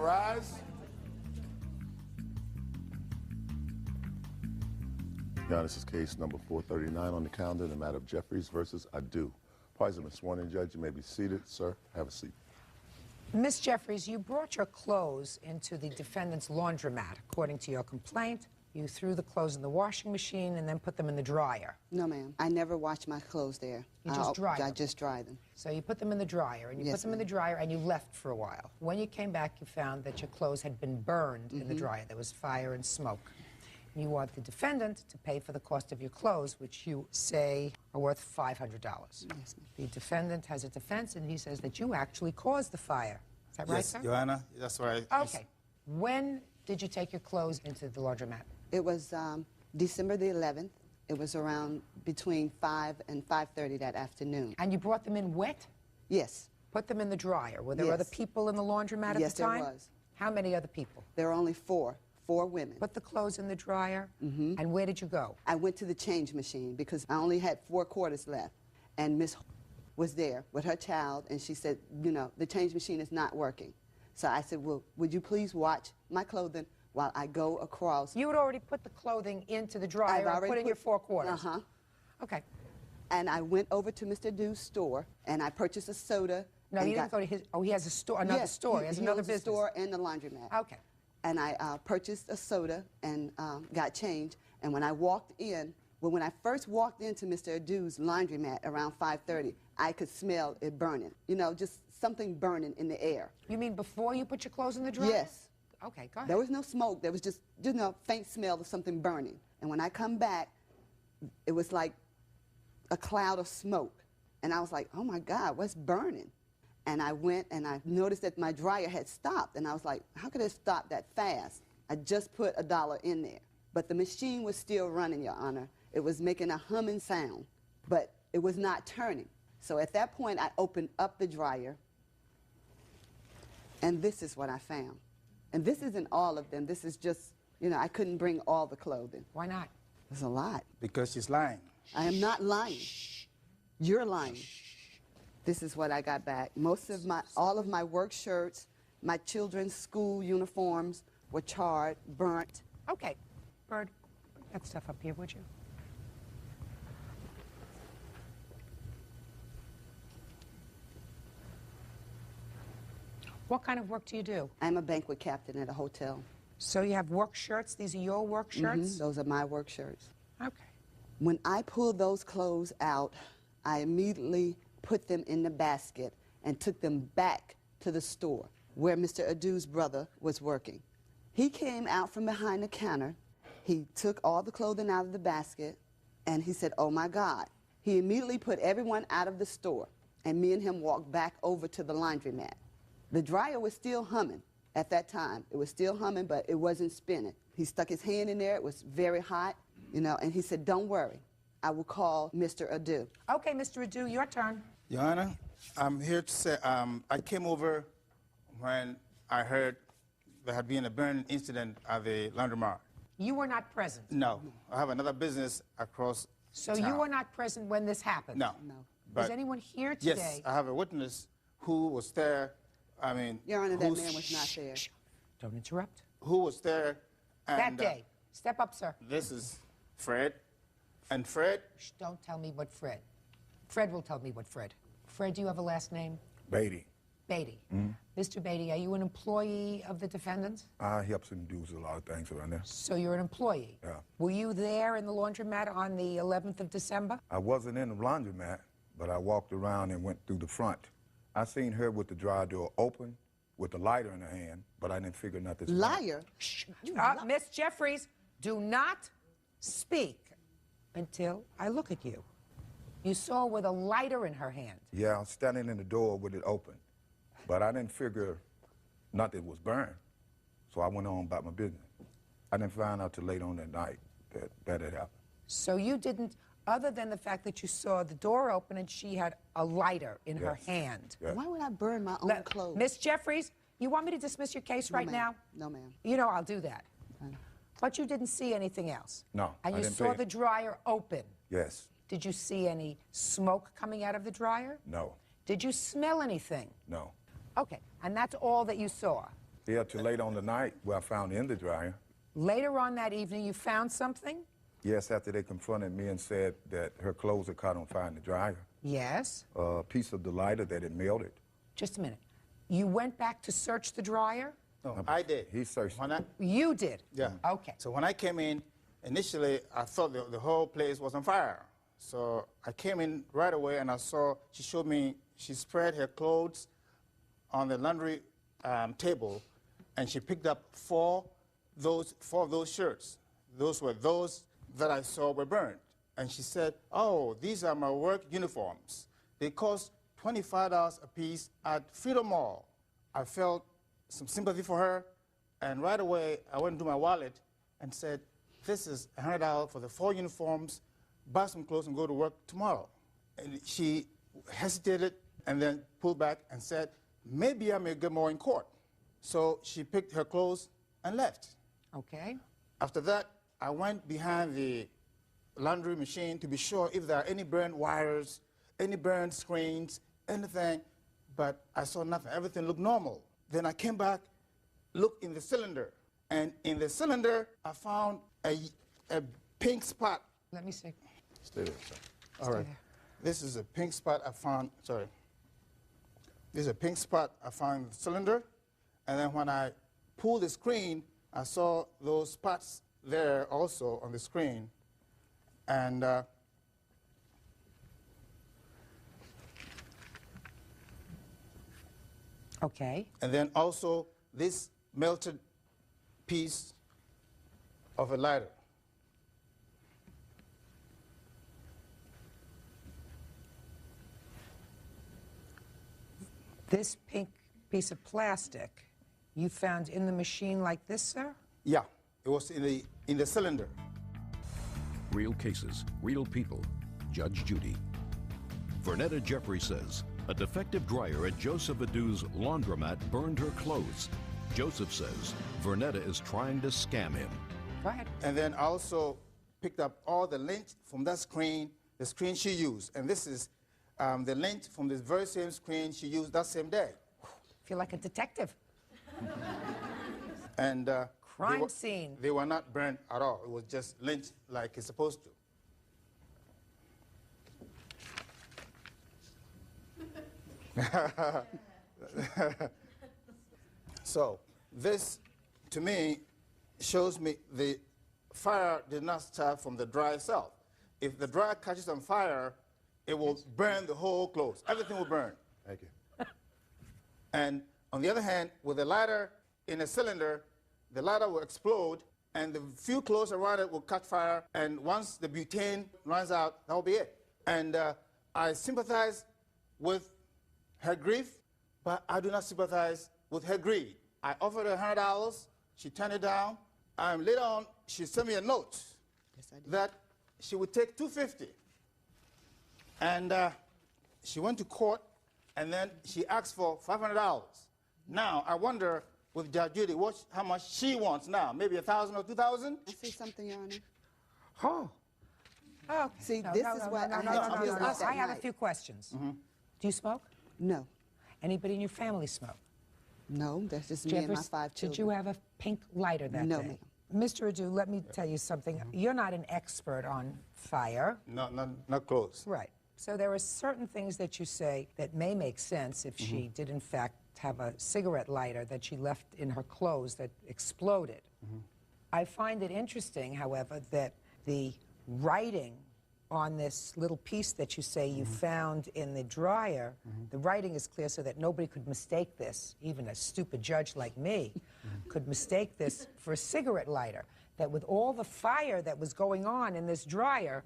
All rise. Now, this is case number 439 on the calendar, the matter of Jeffries versus Adu. Parties have been sworn in, Judge. You may be seated. Sir, have a seat. Miss Jeffries, you brought your clothes into the defendant's laundromat. According to your complaint, you threw the clothes in the washing machine and then put them in the dryer. No, ma'am. I never wash my clothes there. You just dry them? I just dry them. So you put them in the dryer, and you put them in the dryer, and you left for a while. When you came back, you found that your clothes had been burned in the dryer. There was fire and smoke. You want the defendant to pay for the cost of your clothes, which you say are worth $500. Yes, ma'am. The defendant has a defense, and he says that you actually caused the fire. Is that right, sir? Yes, Your Honor, that's right. Okay. When did you take your clothes into the laundromat? It was December the 11th. It was around between 5 and 5:30 that afternoon. And you brought them in wet? Yes. Put them in the dryer. Were there Yes. other people in the laundromat at Yes, the time? there was. How many other people? There were only four women. Put the clothes in the dryer, and where did you go? I went to the change machine because I only had 4 quarters left. And Miss was there with her child, and she said, you know, the change machine is not working. So I said, well, would you please watch my clothing while I go across? You had already put the clothing into the dryer and put in your 4 quarters. Uh-huh. Okay. And I went over to Mr. Dew's store, and I purchased a soda. No, you didn't go to his. Oh, he has a store, another Yes, store. He has another owns a business. store and the laundromat. Okay. And I purchased a soda and got change. And when I walked in, well, when I first walked into Mr. Adu's laundromat around 5:30, I could smell it burning. You know, just something burning in the air. You mean before you put your clothes in the dryer? Yes. Okay, go ahead. There was no smoke. There was just, you know, faint smell of something burning. And when I come back, it was like a cloud of smoke. And I was like, oh, my God, what's burning? And I went and I noticed that my dryer had stopped. And I was like, how could it stop that fast? I just put $1 in there. But the machine was still running, Your Honor. It was making a humming sound, but it was not turning. So at that point, I opened up the dryer, and this is what I found. And this isn't all of them. This is just, you know, I couldn't bring all the clothing. Why not? There's a lot. Because she's lying. I am not lying. You're lying. This is what I got back. All of my work shirts, my children's school uniforms were charred, burnt. Okay. Bird, bring that stuff up here, would you? What kind of work do you do? I'm a banquet captain at a hotel. So you have work shirts? These are your work shirts? Those are my work shirts. Okay. When I pulled those clothes out, I immediately put them in the basket and took them back to the store where Mr. Adu's brother was working. He came out from behind the counter. He took all the clothing out of the basket, and he said, oh, my God. He immediately put everyone out of the store, and me and him walked back over to the laundromat. The dryer was still humming at that time. It was still humming, but it wasn't spinning. He stuck his hand in there. It was very hot, you know, and he said, don't worry. I will call Mr. Adu. Okay, Mr. Adu, your turn. Your Honor, I'm here to say I came over when I heard there had been a burning incident at the laundromat. You were not present? No. I have another business across So town. you were not present when this happened? No. No. But Is anyone here today? yes, I have a witness who was there. I mean, Your Honor, that man was not there. Don't interrupt. who was there. That And, day. Step up, sir. This is Fred. And Fred, Shh, don't tell me what Fred. Fred will tell me what Fred. Fred, do you have a last name? Beatty. Beatty. Mr. Beatty, are you an employee of the defendant? I helps him do a lot of things around there. So you're an employee? Yeah. Were you there in the laundromat on the 11th of December? I wasn't in the laundromat, but I walked around and went through the front. I seen her with the dryer door open, with a lighter in her hand, but I didn't figure nothing. Liar? Shh. Miss Jeffries, do not speak until I look at you. You saw with a lighter in her hand. Yeah, I was standing in the door with it open, but I didn't figure nothing was burned, so I went on about my business. I didn't find out till late on that night that had happened. So you didn't, other than the fact that you saw the door open and she had a lighter in her hand. Yeah. Why would I burn my own clothes? Miss Jeffries, you want me to dismiss your case right now? No, ma'am. You know I'll do that. But you didn't see anything else? No, And I you didn't saw pay- the dryer open? Yes. Did you see any smoke coming out of the dryer? No. Did you smell anything? No. Okay, and that's all that you saw? Yeah, till late on the night where I found it in the dryer. Later on that evening, you found something? Yes, after they confronted me and said that her clothes had caught on fire in the dryer. Yes. A piece of the lighter that had melted. Just a minute. You went back to search the dryer? No, I did. He searched. You did? Yeah. Okay. So when I came in, initially I thought the whole place was on fire. So I came in right away and I saw, she showed me, she spread her clothes on the laundry table and she picked up four of those shirts. Those were those that I saw were burned. And she said, oh, these are my work uniforms. They cost $25 a piece at Freedom Mall. I felt some sympathy for her, and right away I went into my wallet and said, this is $100 for the 4 uniforms, buy some clothes and go to work tomorrow. And she hesitated and then pulled back and said, maybe I may get more in court. So she picked her clothes and left. Okay. After that, I went behind the laundry machine to be sure if there are any burned wires, any burned screens, anything, but I saw nothing. Everything looked normal. Then I came back, looked in the cylinder, and in the cylinder, I found a pink spot. Let me see. Stay there, sir. All right. This is a pink spot I found, sorry. This is a pink spot I found in the cylinder, and then when I pulled the screen, I saw those spots there also on the screen. And Okay. and then also this melted piece of a lighter. This pink piece of plastic you found in the machine like this, sir? Yeah, it was in the cylinder. Real cases, real people. Judge Judy. Vernetta Jeffrey says a defective dryer at Joseph Adu's laundromat burned her clothes. Joseph says Vernetta is trying to scam him. Go ahead. And then I also picked up all the lint from that screen, the screen she used. And this is the lint from this very same screen she used that same day. Feel like a detective. And Crime scene. They were not burned at all. It was just lint like it's supposed to. So this, to me, shows me the fire did not start from the dryer itself. If the dryer catches on fire, it will burn the whole clothes. Everything will burn. Thank you. And on the other hand, with a lighter in a cylinder, the lighter will explode and the few clothes around it will catch fire, and once the butane runs out, that will be it. And I sympathize with her grief, but I do not sympathize with her greed. I offered her $100, she turned it down, and later on, she sent me a note that she would take $250. And she went to court, and then she asked for $500. Now, I wonder, with Judge Judy, how much she wants now? Maybe $1,000 or $2,000? I say something, Your Honor. Oh. Oh. See, this is what I had to deal with that I have a night. few questions. Do you smoke? No. Anybody in your family smoke? No, that's just me and my Jeffers, 5 children. did you have a pink lighter that No, day? ma'am. Mr. Adu, let me tell you something. You're not an expert on fire. No, not close. Right. So there are certain things that you say that may make sense if she did, in fact, have a cigarette lighter that she left in her clothes that exploded. I find it interesting, however, that the writing on this little piece that you say you found in the dryer, the writing is clear so that nobody could mistake this, even a stupid judge like me could mistake this for a cigarette lighter, that with all the fire that was going on in this dryer,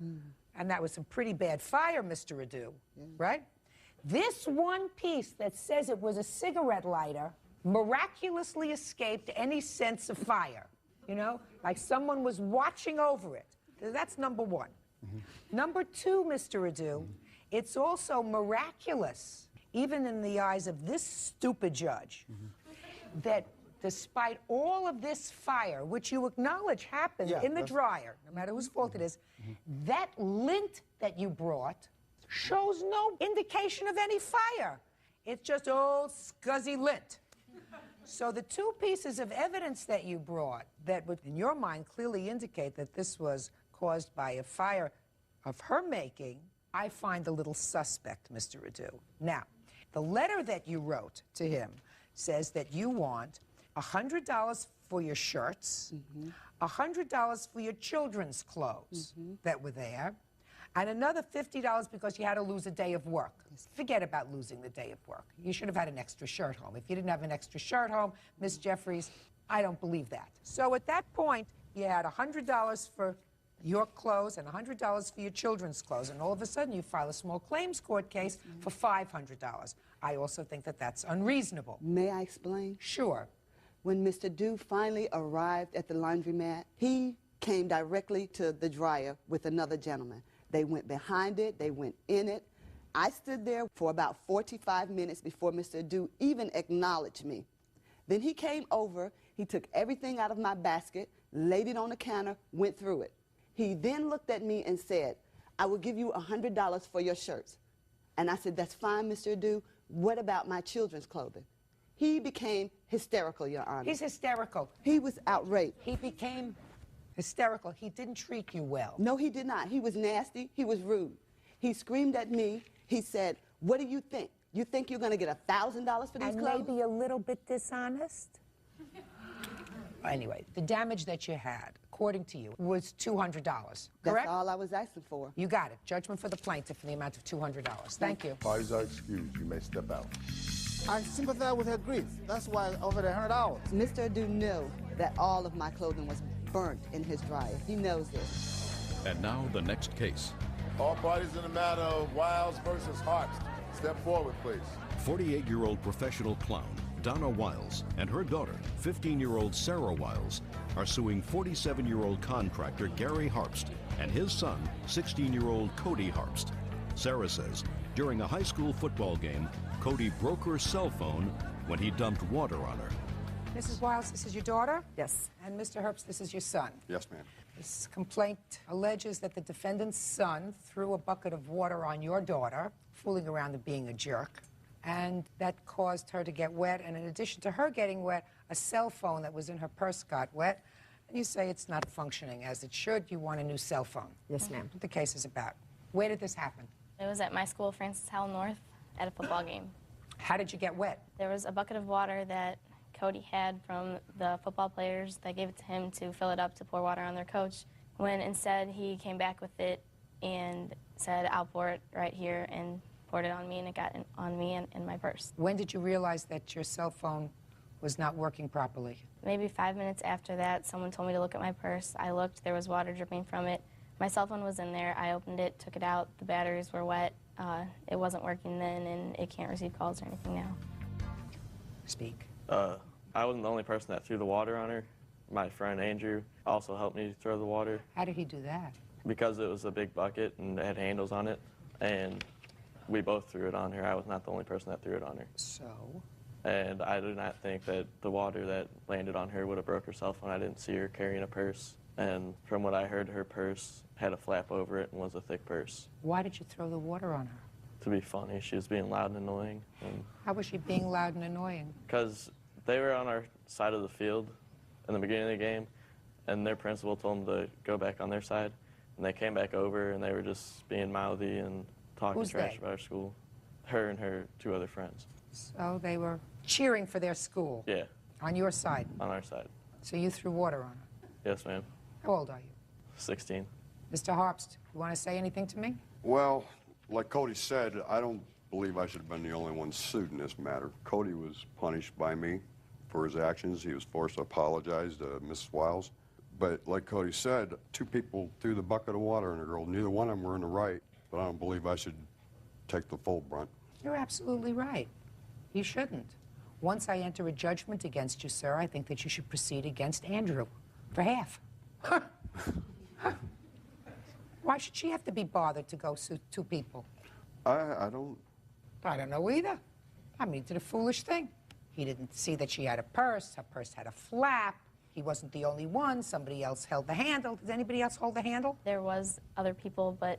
and that was some pretty bad fire, Mr. Adu, right? This one piece that says it was a cigarette lighter miraculously escaped any sense of fire, you know, like someone was watching over it. That's number one. Number two, Mr. Adu, it's also miraculous, even in the eyes of this stupid judge, that despite all of this fire, which you acknowledge happened in the dryer, no matter whose fault it is, that lint that you brought shows no indication of any fire. It's just old scuzzy lint. So the two pieces of evidence that you brought that would, in your mind, clearly indicate that this was caused by a fire of her making, I find a little suspect, Mr. Adu. Now, the letter that you wrote to him says that you want $100 for your shirts, $100 for your children's clothes that were there, and another $50 because you had to lose a day of work. Forget about losing the day of work. You should have had an extra shirt home. If you didn't have an extra shirt home, Miss Jeffries, I don't believe that. So at that point, you had $100 for your clothes and $100 for your children's clothes, and all of a sudden you file a small claims court case for $500. I also think that that's unreasonable. May I explain? Sure. When Mr. Dew finally arrived at the laundromat, he came directly to the dryer with another gentleman. They went behind it, they went in it. I stood there for about 45 minutes before Mr. Dew even acknowledged me. Then he came over, he took everything out of my basket, laid it on the counter, went through it. He then looked at me and said, I will give you $100 for your shirts. And I said, that's fine, Mr. Dew. What about my children's clothing? He became hysterical, Your Honor. He's hysterical. He was outraged. He became hysterical. He didn't treat you well. No, he did not. He was nasty. He was rude. He screamed at me. He said, what do you think? You think you're going to get $1,000 for these clothes? And maybe a little bit dishonest? Anyway, the damage that you had, according to you, was $200, correct? That's all I was asking for. You got it. Judgment for the plaintiff in the amount of $200. Thank you. Parties are excused. You may step out. I sympathize with her grief. That's why I offered her $100. Mr. Adu knew that all of my clothing was burnt in his dryer. He knows this. And now the next case. All parties in the matter of Wiles versus Harps. Step forward, please. 48-year-old professional clown Donna Wiles and her daughter, 15-year-old Sarah Wiles, are suing 47-year-old contractor Gary Harpst and his son, 16-year-old Cody Harpst. Sarah says during a high school football game, Cody broke her cell phone when he dumped water on her. Mrs. Wiles, this is your daughter? Yes. And Mr. Herbst, this is your son? Yes, ma'am. This complaint alleges that the defendant's son threw a bucket of water on your daughter, fooling around and being a jerk, and that caused her to get wet, and in addition to her getting wet, a cell phone that was in her purse got wet, and you say it's not functioning as it should. You want a new cell phone. Yes, ma'am. What the case is about. Where did this happen? It was at my school, Francis Howell North, at a football game. How did you get wet? There was a bucket of water that Cody had from the football players that gave it to him to fill it up to pour water on their coach, when instead he came back with it and said, I'll pour it right here, and poured it on me, and it got on me and in my purse. When did you realize that your cell phone was not working properly? Maybe 5 minutes after that, someone told me to look at my purse. I looked, there was water dripping from it. My cell phone was in there. I opened it, took it out. The batteries were wet. It wasn't working then, and it can't receive calls or anything now. Speak. I wasn't the only person that threw the water on her. My friend Andrew also helped me throw the water. How did he do that? Because it was a big bucket and it had handles on it, and we both threw it on her. I was not the only person that threw it on her. So? And I do not think that the water that landed on her would have broke her cell phone. I didn't see her carrying a purse. And from what I heard, her purse had a flap over it and was a thick purse. Why did you throw the water on her? To be funny, she was being loud and annoying. How was she being loud and annoying? Because they were on our side of the field in the beginning of the game, and their principal told them to go back on their side. And they came back over, and they were just being mouthy and talking Who's trash they? about our school. Her and her two other friends. So they were cheering for their school? Yeah, On your side? on our side. So you threw water on her? Yes, ma'am. How old are you? 16. Mr. Harpst, you want to say anything to me? Well, like Cody said, I don't believe I should have been the only one sued in this matter. Cody was punished by me for his actions. He was forced to apologize to Mrs. Wiles. But like Cody said, two people threw the bucket of water on a girl. Neither one of them were in the right, but I don't believe I should take the full brunt. You're absolutely right. You shouldn't. Once I enter a judgment against you, sir, I think that you should proceed against Andrew for half. Why should she have to be bothered to go sue two people? I don't... I don't know either. I mean, he did a foolish thing. He didn't see that she had a purse. Her purse had a flap. He wasn't the only one. Somebody else held the handle. Did anybody else hold the handle? There was other people, but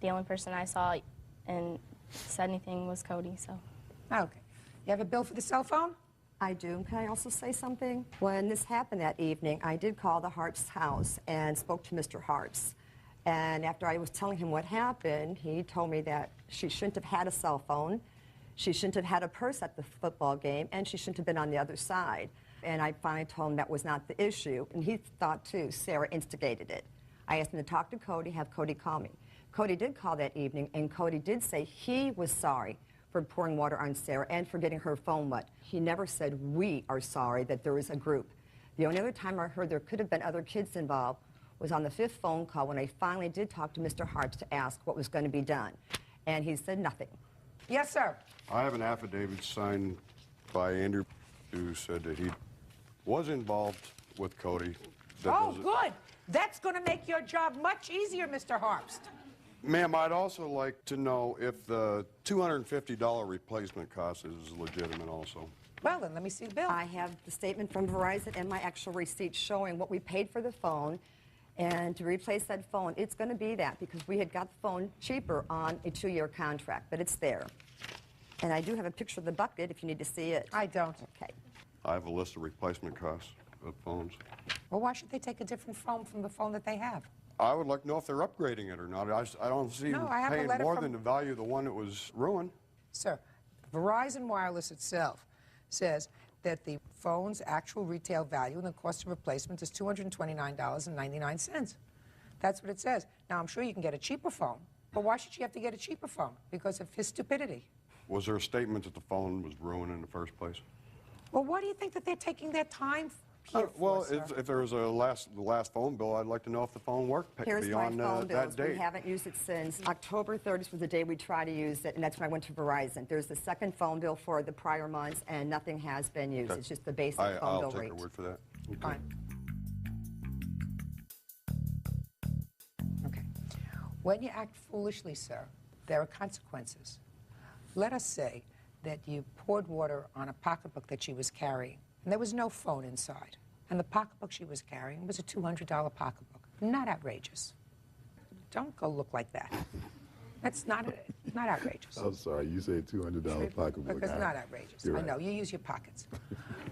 the only person I saw and said anything was Cody, so. Okay. You have a bill for the cell phone? I do. Can I also say something? When this happened that evening, I did call the Harps house and spoke to Mr. Harps. And after I was telling him what happened, he told me that she shouldn't have had a cell phone, she shouldn't have had a purse at the football game, and she shouldn't have been on the other side. And I finally told him that was not the issue. And he thought, too, Sarah instigated it. I asked him to talk to Cody, have Cody call me. Cody did call that evening, and Cody did say he was sorry for pouring water on Sarah and for getting her phone wet. He never said, we are sorry that there was a group. The only other time I heard there could have been other kids involved was on the 5th phone call when I finally did talk to Mr. Harps to ask what was going to be done. And he said nothing. Yes, sir. I have an affidavit signed by Andrew who said that he was involved with Cody. Oh, good. That's going to make your job much easier, Mr. Harps. Ma'am, I'd also like to know if the $250 replacement cost is legitimate also. Well, then let me see the bill. I have the statement from Verizon and my actual receipt showing what we paid for the phone. And to replace that phone, it's going to be that because we had got the phone cheaper on a 2-year contract, but it's there. And I do have a picture of the bucket if you need to see it. I don't. Okay. I have a list of replacement costs of phones. Well, why should they take a different phone from the phone that they have? I would like to know if they're upgrading it or not. I don't see them paying more than the value of the one that was ruined. Sir, Verizon Wireless itself says that the phone's actual retail value and the cost of replacement is $229.99. That's what it says. Now, I'm sure you can get a cheaper phone, but why should you have to get a cheaper phone? Because of his stupidity. Was there a statement that the phone was ruined in the first place? Well, why do you think that they're taking their time here well, for, if there was the last phone bill, I'd like to know if the phone worked Here's beyond my phone that bills. date. We haven't used it since October 30th was the day we tried to use it, and that's when I went to Verizon. There's the second phone bill for the prior months, and nothing has been used. Okay. It's just the basic phone bill I'll take rate. your word for that. Okay. Fine. Okay. When you act foolishly, sir, there are consequences. Let us say that you poured water on a pocketbook that she was carrying, and there was no phone inside. And the pocketbook she was carrying was a $200 pocketbook. Not outrageous. Don't go look like that. That's not outrageous. I'm sorry, you said $200 pocketbook. Because it's not outrageous. You're I know, right. you use your pockets.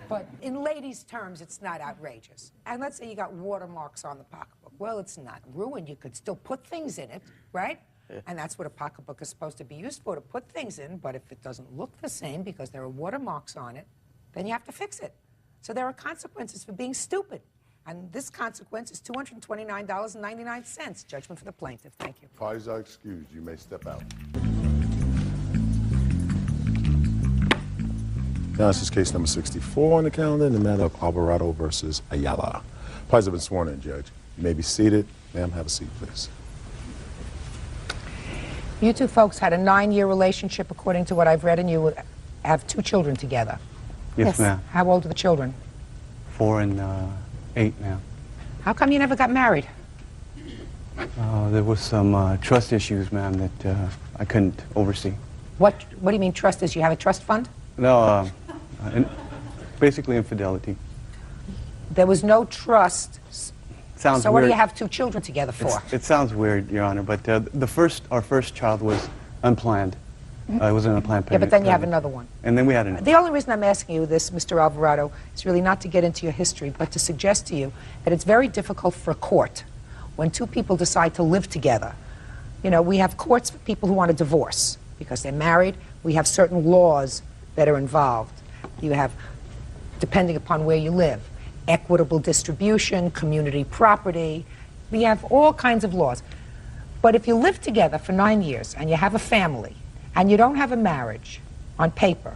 But in ladies' terms, it's not outrageous. And let's say you got watermarks on the pocketbook. Well, it's not ruined. You could still put things in it, right? Yeah. And that's what a pocketbook is supposed to be used for, to put things in. But if it doesn't look the same because there are watermarks on it, then you have to fix it. So there are consequences for being stupid. And this consequence is $229.99. Judgment for the plaintiff. Thank you. Parties are excused. You may step out. Now, this is case number 64 on the calendar in the matter of Alvarado versus Ayala. Parties have been sworn in, Judge. You may be seated. Ma'am, have a seat, please. You two folks had a 9-year relationship, according to what I've read, and you have 2 children together. Yes, ma'am. How old are the children? 4 and 8 now. How come you never got married? There was some trust issues, ma'am, that I couldn't oversee. What do you mean trust is? You have a trust fund? No, basically infidelity. There was no trust. Sounds so weird. what do you have 2 children together for? It sounds weird, Your Honor, but our first child was unplanned. It was an unplanned Yeah, but then you have another one. And then we had another. The only reason I'm asking you this, Mr. Alvarado, is really not to get into your history, but to suggest to you that it's very difficult for a court when 2 people decide to live together. You know, we have courts for people who want a divorce because they're married. We have certain laws that are involved. You have, depending upon where you live, equitable distribution, community property. We have all kinds of laws. But if you live together for 9 years and you have a family, and you don't have a marriage on paper,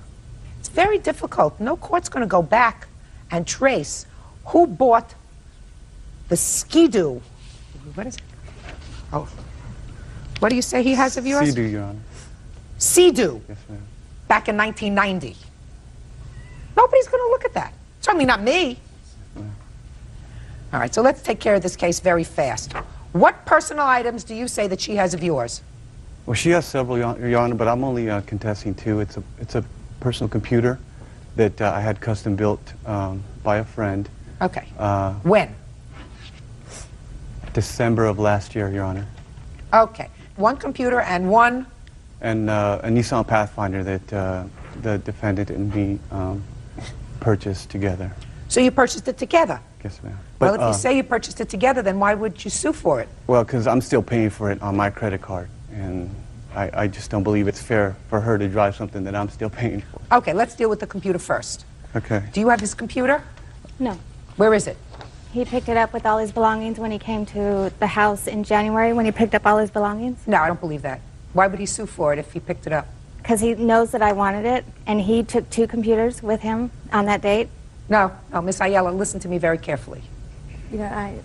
it's very difficult. No court's going to go back and trace who bought the skidoo. What is it? Oh. What do you say he has of yours? Sea-Doo, Your Honor. Sea-Doo. Yes, ma'am. Back in 1990. Nobody's going to look at that. Certainly not me. All right, so let's take care of this case very fast. What personal items do you say that she has of yours? Well, she has several, Your Honor, but I'm only contesting 2. It's a personal computer that I had custom built by a friend. Okay. When? December of last year, Your Honor. Okay. 1 computer and 1? And a Nissan Pathfinder that the defendant and me purchased together. So you purchased it together? Yes, ma'am. Well, if you say you purchased it together, then why would you sue for it? Well, because I'm still paying for it on my credit card, and I just don't believe it's fair for her to drive something that I'm still paying for. Okay, let's deal with the computer first. Okay. Do you have his computer? No. Where is it? He picked it up with all his belongings when he came to the house in January, when he picked up all his belongings. No, I don't believe that. Why would he sue for it if he picked it up? Because he knows that I wanted it, and he took 2 computers with him on that date. No, Miss Ayala, listen to me very carefully. You know,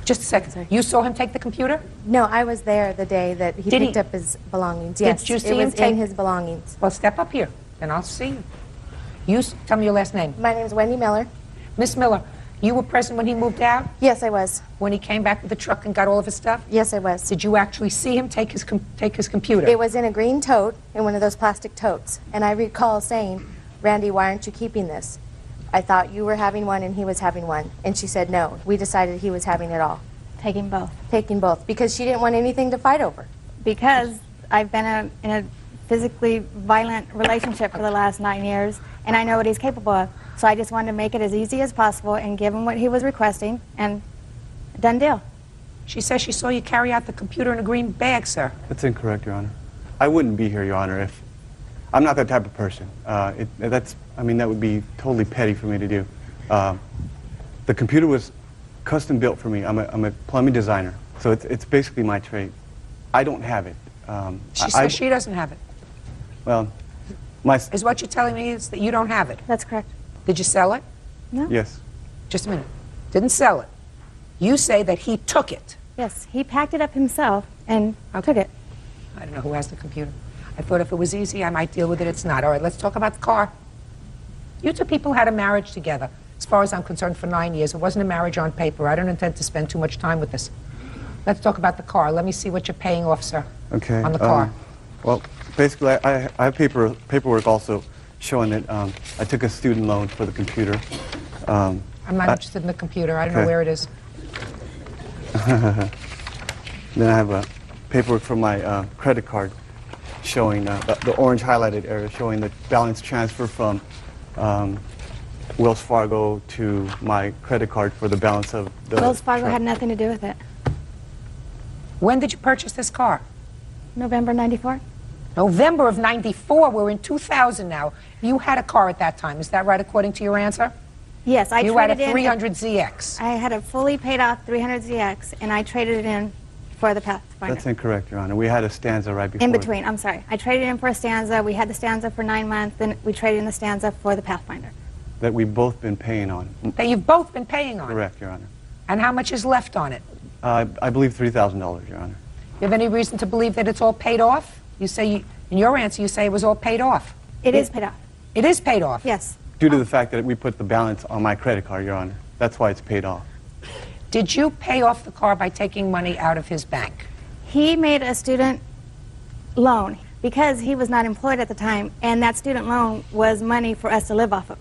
Just a second. Sorry. You saw him take the computer? No, I was there the day that he Did picked he? up his belongings. Did Yes, you see it him was take in his belongings. Well, step up here, and I'll see you. You tell me your last name. My name's Wendy Miller. Miss Miller, you were present when he moved out? Yes, I was. When he came back with the truck and got all of his stuff? Yes, I was. Did you actually see him take his computer? It was in a green tote, in one of those plastic totes. And I recall saying, Randy, why aren't you keeping this? I thought you were having one and he was having one. And she said, no, we decided he was having it all. Taking both. Taking both, because she didn't want anything to fight over. Because I've been in a physically violent relationship for the last 9 years, and I know what he's capable of. So I just wanted to make it as easy as possible and give him what he was requesting, and done deal. She says she saw you carry out the computer in a green bag, sir. That's incorrect, Your Honor. I wouldn't be here, Your Honor, if I'm not that type of person. I mean, that would be totally petty for me to do. The computer was custom built for me. I'm a plumbing designer, so it's basically my trade. I don't have it. She says she doesn't have it. Well, Is what you're telling me is that you don't have it? That's correct. Did you sell it? No. Yes. Just a minute. Didn't sell it. You say that he took it. Yes, he packed it up himself and took it. I don't know who has the computer. I thought if it was easy, I might deal with it. It's not. All right, let's talk about the car. You 2 people had a marriage together. As far as I'm concerned, for 9 years. It wasn't a marriage on paper. I don't intend to spend too much time with this. Let's talk about the car. Let me see what you're paying off, sir. Okay. On the car. Well, basically, I have paperwork also showing that I took a student loan for the computer. I'm not interested in the computer. I don't know where it is. Then I have paperwork from my credit card showing the orange highlighted area showing the balance transfer from Wells Fargo to my credit card for the balance of the Wells Fargo truck. had nothing to do with it. When did you purchase this car? November '94. November of '94. We're in 2000 now. You had a car at that time. Is that right, according to your answer? Yes, I You had a traded in 300ZX. I had a fully paid off 300ZX, and I traded it in for the Pathfinder. That's incorrect, Your Honor. We had a Stanza right before. In between, I'm sorry. I traded in for a Stanza. We had the Stanza for 9 months, then we traded in the Stanza for the Pathfinder. That we've both been paying on. That you've both been paying on. Correct, Your Honor. And how much is left on it? I believe $3,000, Your Honor. You have any reason to believe that it's all paid off? You say, in your answer, you say it was all paid off. It is paid off. It is paid off? Yes. Due to the fact that we put the balance on my credit card, Your Honor. That's why it's paid off. Did you pay off the car by taking money out of his bank? He made a student loan because he was not employed at the time, and that student loan was money for us to live off of.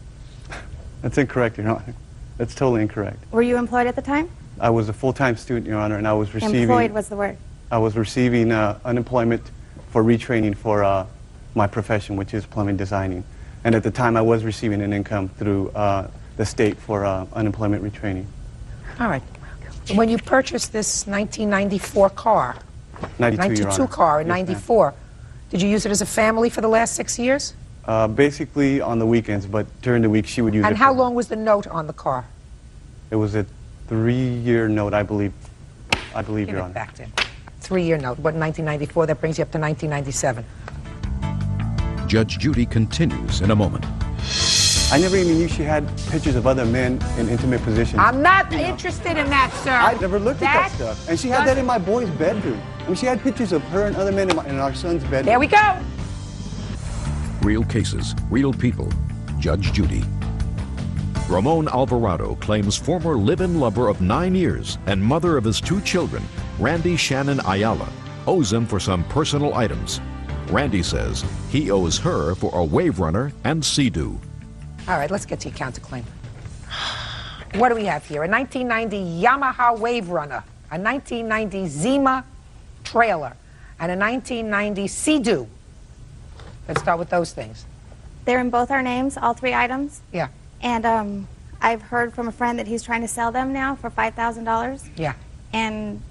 That's incorrect, Your Honor. That's totally incorrect. Were you employed at the time? I was a full-time student, Your Honor, and I was receiving... Employed was the word. I was receiving unemployment for retraining for my profession, which is plumbing designing. And at the time, I was receiving an income through the state for unemployment retraining. All right. When you purchased this 1994 car, 92 car in Yes, 94, did you use it as a family for the last 6 years? Basically on the weekends, but during the week she would use it. And how long was the note on the car? It was a 3-year note, I believe, Give Your it Honor. back to him. 3-year note. What, 1994? That brings you up to 1997. Judge Judy continues in a moment. I never even knew she had pictures of other men in intimate positions. I'm not interested in that, sir. I never looked at that stuff. And she had that in my boy's bedroom. I mean, she had pictures of her and other men in our son's bedroom. There we go. Real cases, real people. Judge Judy. Ramon Alvarado claims former live-in lover of 9 years and mother of his 2 children, Randy Shannon Ayala, owes him for some personal items. Randy says he owes her for a wave runner and Sea-Doo. All right, let's get to your counterclaim. What do we have here? A 1990 Yamaha Wave Runner, a 1990 Zima trailer, and a 1990 Sea-Doo. Let's start with those things. They're in both our names, all 3 items? Yeah. And I've heard from a friend that he's trying to sell them now for $5,000. Yeah. And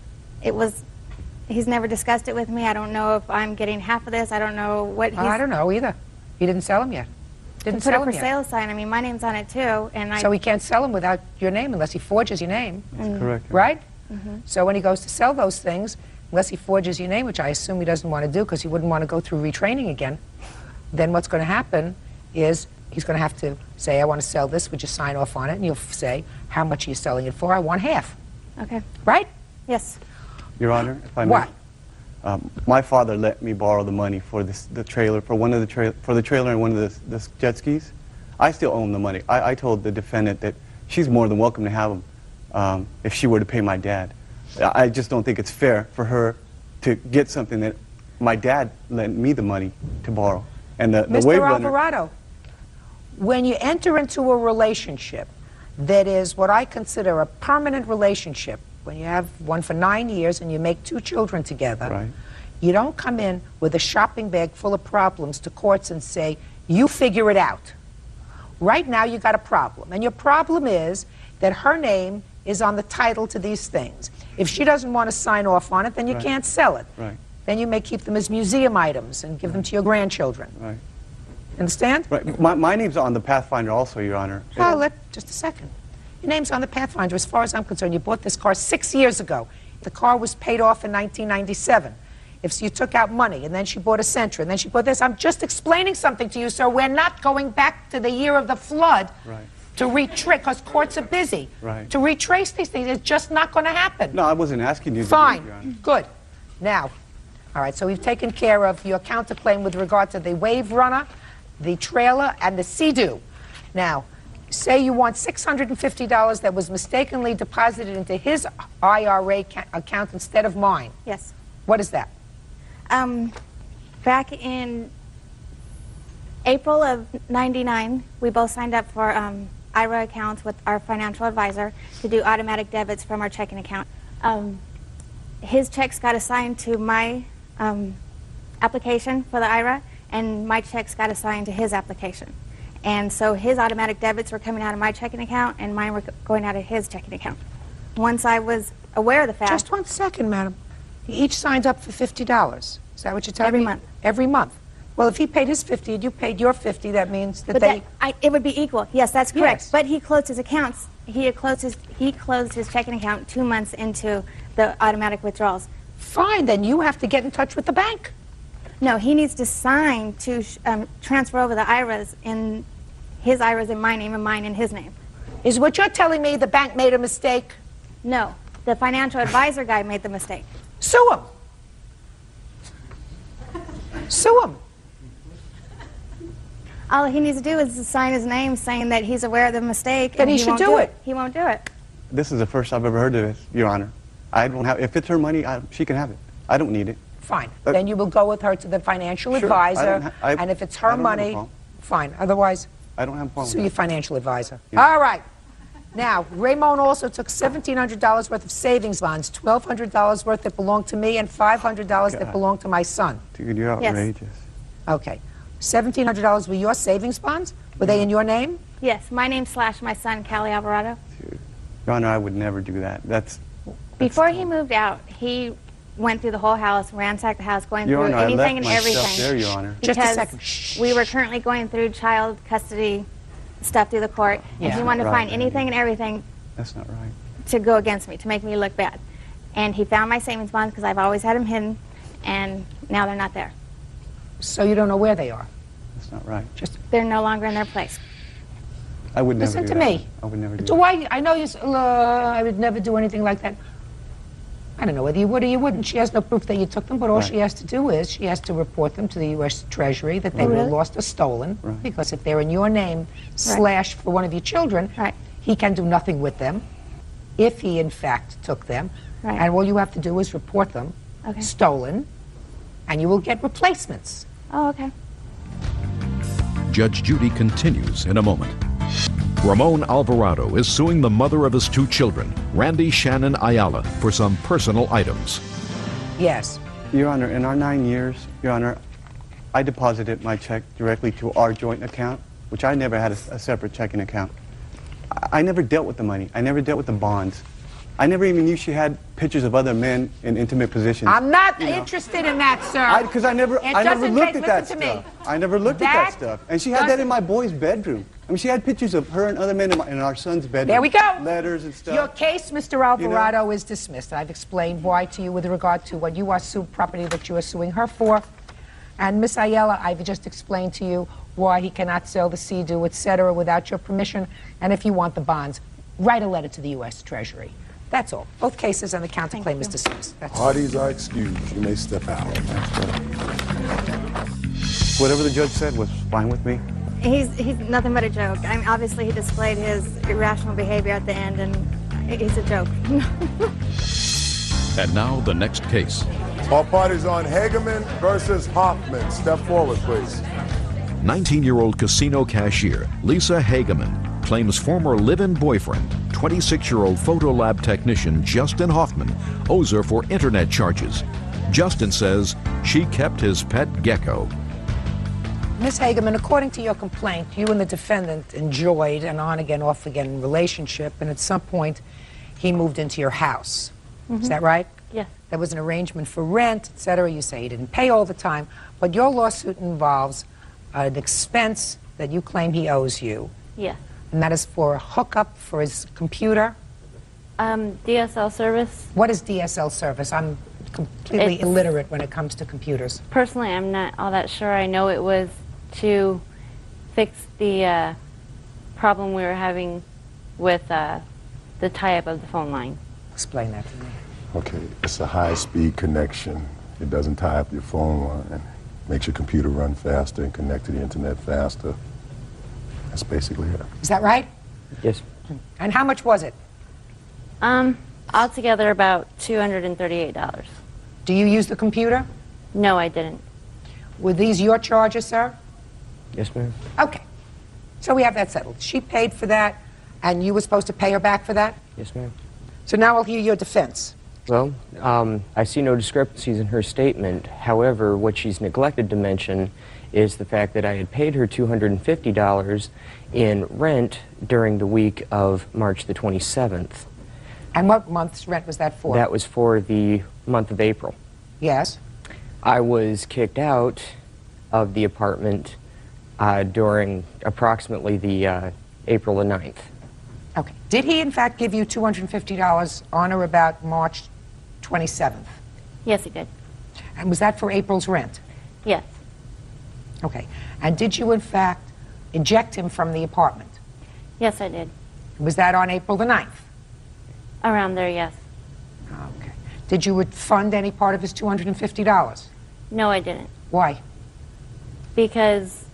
he's never discussed it with me. I don't know if I'm getting half of this. I don't know what he's... I don't know either. He didn't sell them yet. Didn't put sell a them for yet. sale sign. I mean, my name's on it too. And So he can't sell them without your name unless he forges your name. That's correct. Right? So when he goes to sell those things, unless he forges your name, which I assume he doesn't want to do because he wouldn't want to go through retraining again, then what's going to happen is he's going to have to say, I want to sell this, would you sign off on it? And you'll say, how much are you selling it for? I want half. Okay. Right? Yes. Your Honor, if I may. What? My father let me borrow the money for the trailer, for the trailer and one of the jet skis. I still own the money. I told the defendant that she's more than welcome to have them if she were to pay my dad. I just don't think it's fair for her to get something that my dad lent me the money to borrow. And the wave Mr. runner, Alvarado, when you enter into a relationship that is what I consider a permanent relationship, when you have one for 9 years and you make 2 children together, right. you don't come in with a shopping bag full of problems to courts and say, you figure it out. Right now you got a problem, and your problem is that her name is on the title to these things. If she doesn't want to sign off on it, then you Right. can't sell it. Right. Then you may keep them as museum items and give them to your grandchildren. Right. Understand? Right. My name's on the Pathfinder also, Your Honor. Oh, just a second. Your name's on the Pathfinder. As far as I'm concerned, you bought this car 6 years ago. The car was paid off in 1997. If you took out money, and then she bought a Sentra, and then she bought this, I'm just explaining something to you, sir. We're not going back to the year of the flood Right. to retrace, because courts are busy. Right. To retrace these things, it's just not going to happen. No, I wasn't asking you to do it, Fine. Your Honor. Good. Now, all right, so we've taken care of your counterclaim with regard to the Wave Runner, the trailer, and the Sea-Doo. Now, say you want $650 that was mistakenly deposited into his IRA account instead of mine. Yes. What is that? Back in April of '99, we both signed up for IRA accounts with our financial advisor to do automatic debits from our checking account. His checks got assigned to my application for the IRA, and my checks got assigned to his application. And so his automatic debits were coming out of my checking account, and mine were going out of his checking account. Once I was aware of the fact... Just 1 second, madam. He each signs up for $50. Is that what you're telling Every me? month. Every month. Well, if he paid his 50 and you paid your 50, that means that But it would be equal. Yes, that's correct. Yes. But he closed his accounts. He closed his checking account 2 months into the automatic withdrawals. Fine, then you have to get in touch with the bank. No, he needs to sign to transfer over the IRAs in his IRAs in my name and mine in his name. Is what you're telling me the bank made a mistake? No, the financial advisor guy made the mistake. Sue him. Sue him. All he needs to do is sign his name saying that he's aware of the mistake. Then and he should won't do it. He won't do it. This is the first I've ever heard of this, Your Honor. I don't have. If it's her money, she can have it. I don't need it. Fine. Then you will go with her to the financial Sure, advisor, I and if it's I her don't have a money, problem. fine. Otherwise, I don't have a problem sue with your that. financial advisor. Yeah. All right. Now, Raymond also took $1,700 worth of savings bonds, $1,200 worth that belonged to me, and $500 that God. belonged to my son. Dude, you're Yes. outrageous. Okay. $1,700 were your savings bonds? Were they in your name? Yes, my name / my son, Callie Alvarado. Dude. Your Honor, I would never do that. That's Before he moved out, he went through the whole house, ransacked the house, going Your through Honor, I anything left and my everything. stuff there, Your Honor. Just a Because second. Shh. we were currently going through child custody stuff through the court, and Yeah. he wanted to Right, find anything and everything That's not right. to go against me, to make me look bad. And he found my savings bonds because I've always had them hidden, and now they're not there. So you don't know where they are? That's not right. They're no longer in their place. I would never Listen do to that. me. I would never do Do that. I know you, I would never do anything like that. I don't know whether you would or you wouldn't. She has no proof that you took them, but all Right. she has to do is she has to report them to the U.S. Treasury that they Oh, were really? lost or stolen, Right. because if they're in your name / for one of your children, Right. he can do nothing with them if he in fact took them. Right. And all you have to do is report them Okay. stolen, and you will get replacements. Oh, okay. Judge Judy continues in a moment. Ramon Alvarado is suing the mother of his 2 children, Randy Shannon Ayala, for some personal items. Yes. Your Honor, in our 9 years, Your Honor, I deposited my check directly to our joint account. which I never had a separate checking account. I never dealt with the money. I never dealt with the bonds. I never even knew she had pictures of other men in intimate positions. I'm not interested in that, sir. Because I never looked at that stuff. I never looked at that stuff. And she had that in my boy's bedroom. I mean, she had pictures of her and other men in our son's bedroom. There we go. Letters and stuff. Your case, Mr. Alvarado, is dismissed. I've explained why to you with regard to what you are suing, property that you are suing her for. And Miss Ayala, I've just explained to you why he cannot sell the Sea-Doo, etc., without your permission. And if you want the bonds, write a letter to the U.S. Treasury. That's all. Both cases and the counterclaim is dismissed. Parties are excused. You may step out. Whatever the judge said was fine with me. He's nothing but a joke. I mean, obviously, he displayed his irrational behavior at the end, and he's a joke. And now the next case. All parties on Hageman versus Hoffman. Step forward, please. 19-year-old casino cashier Lisa Hageman claims former live-in boyfriend, 26-year-old photo lab technician Justin Hoffman, owes her for internet charges. Justin says she kept his pet gecko. Ms. Hageman, according to your complaint, you and the defendant enjoyed an on-again, off-again relationship, and at some point, he moved into your house. Is that right? Yes. There was an arrangement for rent, etc. You say he didn't pay all the time, but your lawsuit involves an expense that you claim he owes you. Yes. And that is for a hookup for his computer? DSL service. What is DSL service? I'm completely illiterate when it comes to computers. Personally, I'm not all that sure. I know it was to fix the problem we were having with the tie-up of the phone line. Explain that to me. Okay, it's a high-speed connection. It doesn't tie up your phone line. Makes your computer run faster and connect to the internet faster. That's basically it. Is that right? Yes. And how much was it? Altogether about $238. Do you use the computer? No, I didn't. Were these your charges, sir? Yes, ma'am. Okay. So we have that settled. She paid for that, and you were supposed to pay her back for that? Yes, ma'am. So now I'll hear your defense. Well, I see no discrepancies in her statement. However, what she's neglected to mention is the fact that I had paid her $250 in rent during the week of March the 27th. And what month's rent was that for? That was for the month of April. Yes. I was kicked out of the apartment during approximately the April the 9th. Okay. Did he, in fact, give you $250 on or about March 27th? Yes, he did. And was that for April's rent? Yes. Okay. And did you, in fact, eject him from the apartment? Yes, I did. Was that on April the 9th? Around there, yes. Okay. Did you refund any part of his $250? No, I didn't. Why? Because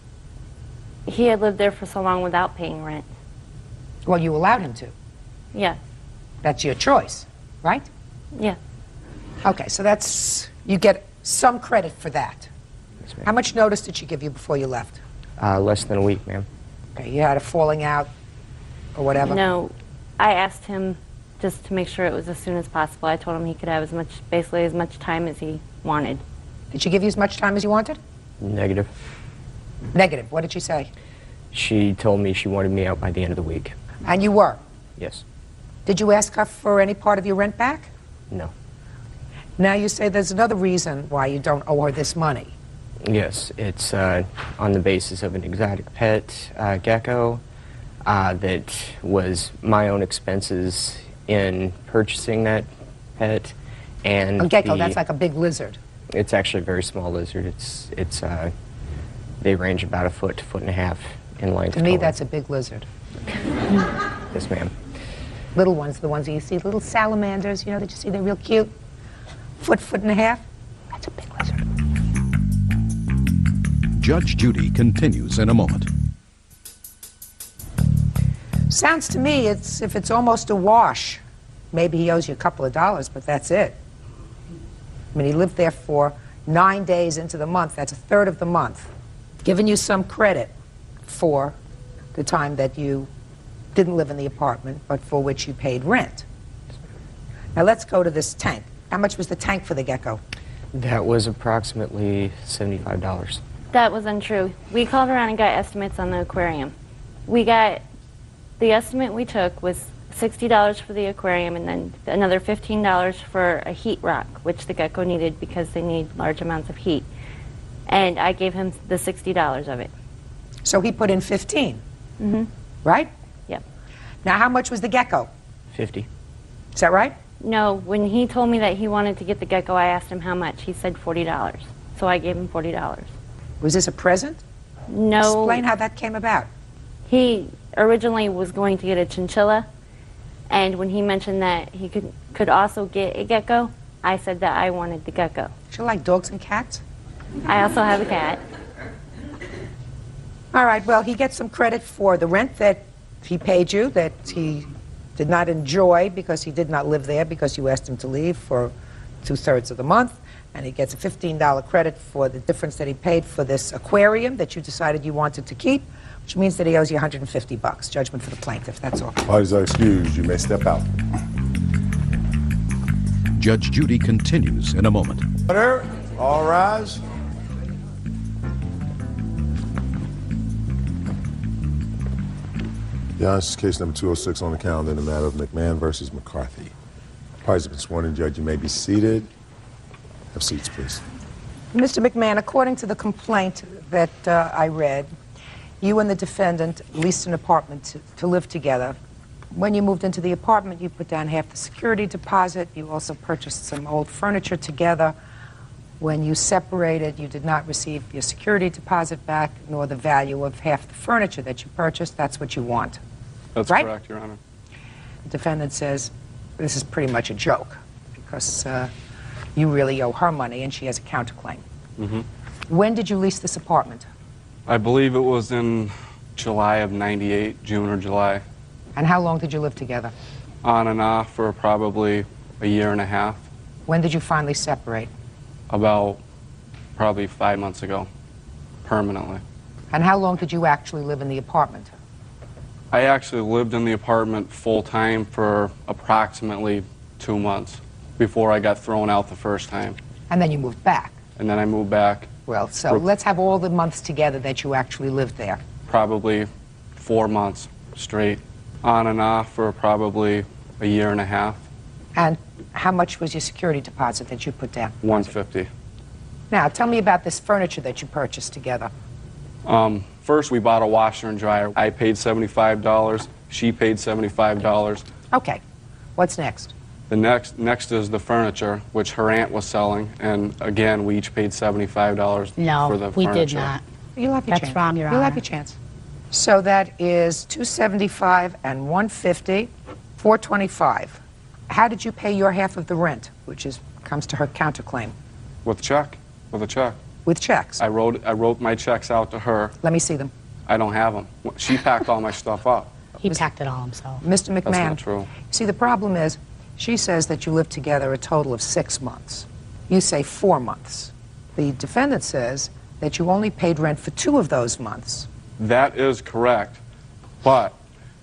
he had lived there for so long without paying rent. Well, you allowed him to. Yes. That's your choice, right? Yes. Okay, so that's, you get some credit for that. Yes, ma'am. How much notice did she give you before you left? Less than a week, ma'am. Okay, you had a falling out or whatever? No, I asked him just to make sure it was as soon as possible. I told him he could have basically as much time as he wanted. Did she give you as much time as you wanted? Negative. Negative. What did she say? She told me she wanted me out by the end of the week. And you were? Yes. Did you ask her for any part of your rent back? No. Now you say there's another reason why you don't owe her this money. Yes, it's on the basis of an exotic pet gecko that was my own expenses in purchasing that pet. And A gecko, that's like a big lizard. It's actually a very small lizard. They range about 1 foot to 1.5 feet in length. To me, that's a big lizard. Yes, ma'am. Little ones, the ones that you see, little salamanders, you know, that you see, they're real cute. 1 foot and a half. That's a big lizard. Judge Judy continues in a moment. Sounds to me, if it's almost a wash. Maybe he owes you a couple of dollars, but that's it. I mean, he lived there for 9 days into the month. That's 1/3 of the month. Giving you some credit for the time that you didn't live in the apartment, but for which you paid rent. Now let's go to this tank. How much was the tank for the gecko? That was approximately $75. That was untrue. We called around and got estimates on the aquarium. The estimate we took was $60 for the aquarium and then another $15 for a heat rock, which the gecko needed because they need large amounts of heat. And I gave him the $60 of it. So he put in 15, Mm-hmm. right? Yep. Now, how much was the gecko? 50. Is that right? No, when he told me that he wanted to get the gecko, I asked him how much. He said $40. So I gave him $40. Was this a present? No. Explain how that came about. He originally was going to get a chinchilla, and when he mentioned that he could also get a gecko, I said that I wanted the gecko. Do you like dogs and cats? I also have a cat. All right, well, he gets some credit for the rent that he paid you, that he did not enjoy because he did not live there because you asked him to leave for 2/3 of the month. And he gets a $15 credit for the difference that he paid for this aquarium that you decided you wanted to keep, which means that he owes you $150. Judgment for the plaintiff, that's all. Parties are excused. You may step out. Judge Judy continues in a moment. Order. All rise. Your Honor, this is case number 206 on the calendar in the matter of McMahon versus McCarthy. Parties have been sworn in. Judge, you may be seated. Have seats, please. Mr. McMahon, according to the complaint that I read, you and the defendant leased an apartment to live together. When you moved into the apartment, you put down half the security deposit. You also purchased some old furniture together. When you separated, you did not receive your security deposit back, nor the value of half the furniture that you purchased. That's what you want. That's right? correct, Your Honor. The defendant says this is pretty much a joke because you really owe her money and she has a counterclaim. Mm-hmm. When did you lease this apartment? I believe it was in July of '98, June or July. And how long did you live together? On and off for probably a year and a half. When did you finally separate? About probably 5 months ago, permanently. And how long did you actually live in the apartment? I actually lived in the apartment full-time for approximately 2 months before I got thrown out the first time. And then you moved back? And then I moved back. Well, so let's have all the months together that you actually lived there. Probably 4 months straight, on and off for probably a year and a half. And how much was your security deposit that you put down? $150. Now, tell me about this furniture that you purchased together. First, we bought a washer and dryer. I paid $75. She paid $75. Okay. What's next? The next is the furniture, which her aunt was selling, and again, we each paid $75 for the furniture. No, we did not. You'll have your That's chance. wrong, Your Honor. You'll have your chance. So that is $275 and $150, $425. How did you pay your half of the rent, which comes to her counterclaim? With a check. With checks? I wrote my checks out to her. Let me see them. I don't have them. She packed all my stuff up. He packed it all himself. Mr. McMahon. That's not true. See, the problem is, she says that you lived together a total of 6 months. You say 4 months. The defendant says that you only paid rent for 2 of those months. That is correct. But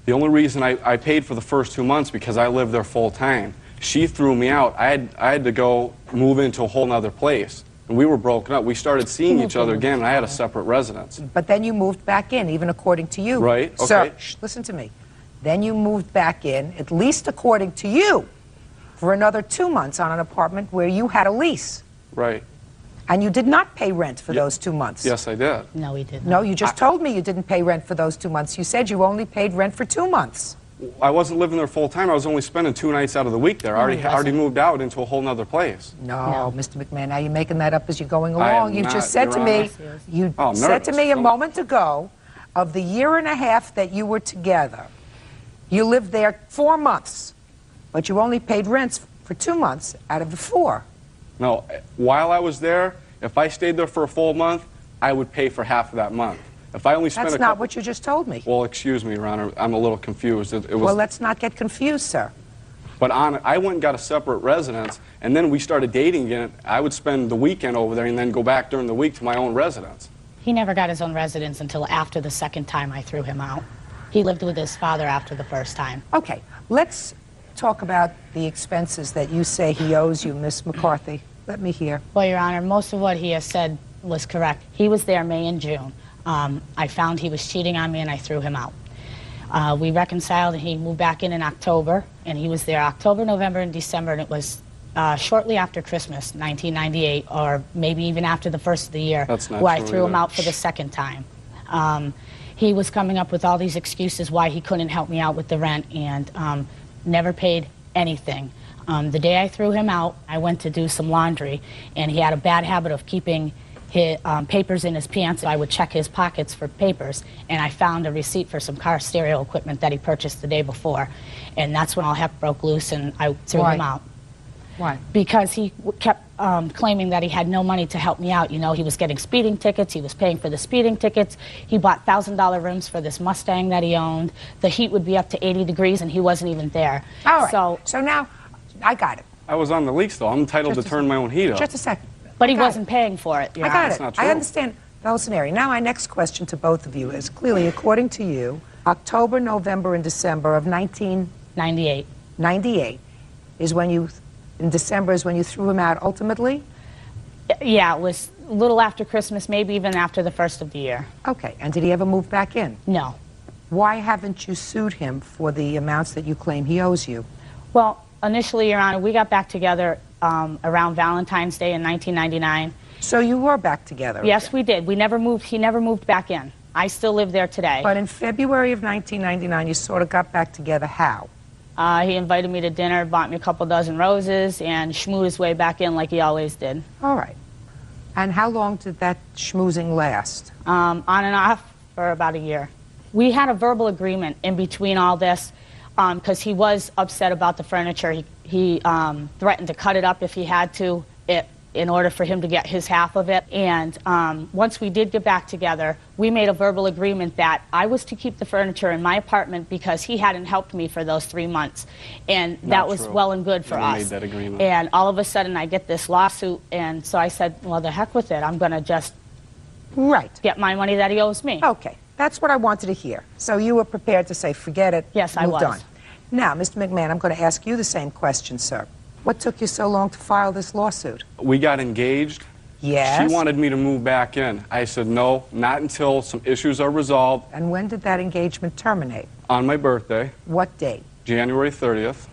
the only reason I paid for the first 2 months because I lived there full time. She threw me out. I had to go move into a whole nother place. And we were broken up. We started seeing each other again, and I had a separate residence. But then you moved back in, even according to you. Right, okay. Sir, listen to me. Then you moved back in, at least according to you, for another 2 months on an apartment where you had a lease. Right. And you did not pay rent for those 2 months. Yes, I did. No, we didn't. No, you just told me you didn't pay rent for those 2 months. You said you only paid rent for 2 months. I wasn't living there full time. I was only spending 2 nights out of the week there. I already moved out into a whole nother place. No, Mr. McMahon, now you're making that up as you're going I am along. You not, just said Your to me, Honor. you Oh, I'm said to nervous. me a moment ago, of the year and a half that you were together, you lived there 4 months, but you only paid rents for 2 months out of the 4. No, while I was there, if I stayed there for a full month, I would pay for half of that month. If I only spent That's not what you just told me. Well, excuse me, Your Honor, I'm a little confused. It was. Well, let's not get confused, sir. But I went and got a separate residence, and then we started dating again. I would spend the weekend over there and then go back during the week to my own residence. He never got his own residence until after the second time I threw him out. He lived with his father after the first time. Okay, let's talk about the expenses that you say he owes you, Miss McCarthy. Let me hear. Well, Your Honor, most of what he has said was correct. He was there May and June. I found he was cheating on me, and I threw him out. We reconciled, and he moved back in October, and he was there October, November, and December, and it was shortly after Christmas, 1998, or maybe even after the first of the year, where I threw him out for the second time. He was coming up with all these excuses why he couldn't help me out with the rent, and never paid anything. The day I threw him out, I went to do some laundry, and he had a bad habit of keeping his, papers in his pants. I would check his pockets for papers, and I found a receipt for some car stereo equipment that he purchased the day before, and that's when all heck broke loose, and I threw him out. Why? Because he kept claiming that he had no money to help me out. You know, he was getting speeding tickets, he was paying for the speeding tickets, he bought $1,000 rims for this Mustang that he owned. The heat would be up to 80 degrees, and he wasn't even there. All right, so now, I got it. I was on the leaks, though. I'm entitled to turn my own heat up. Just a second. But he wasn't paying for it. I got it. I understand the whole scenario. Now, my next question to both of you is, clearly, according to you, October, November, and December of 1998 is when you, in December is when you threw him out ultimately? Yeah, it was a little after Christmas, maybe even after the first of the year. Okay, and did he ever move back in? No. Why haven't you sued him for the amounts that you claim he owes you? Well, initially, Your Honor, we got back together around Valentine's Day in 1999. So you were back together? Yes, we did. We never moved. He never moved back in. I still live there today. But in February of 1999, you sort of got back together. How? He invited me to dinner, bought me a couple dozen roses, and schmoozed his way back in like he always did. All right. And how long did that schmoozing last? On and off for about a year. We had a verbal agreement in between all this, because he was upset about the furniture. He threatened to cut it up if he had to, in order for him to get his half of it. And once we did get back together, we made a verbal agreement that I was to keep the furniture in my apartment because he hadn't helped me for those 3 months. And that was well and good for us. Made that agreement. And all of a sudden, I get this lawsuit, and so I said, well, the heck with it. I'm going to just get my money that he owes me. Okay. That's what I wanted to hear. So you were prepared to say, forget it. Yes, I was. On. Now, Mr. McMahon, I'm going to ask you the same question, sir. What took you so long to file this lawsuit? We got engaged. Yes. She wanted me to move back in. I said, no, not until some issues are resolved. And when did that engagement terminate? On my birthday. What date? January 30th.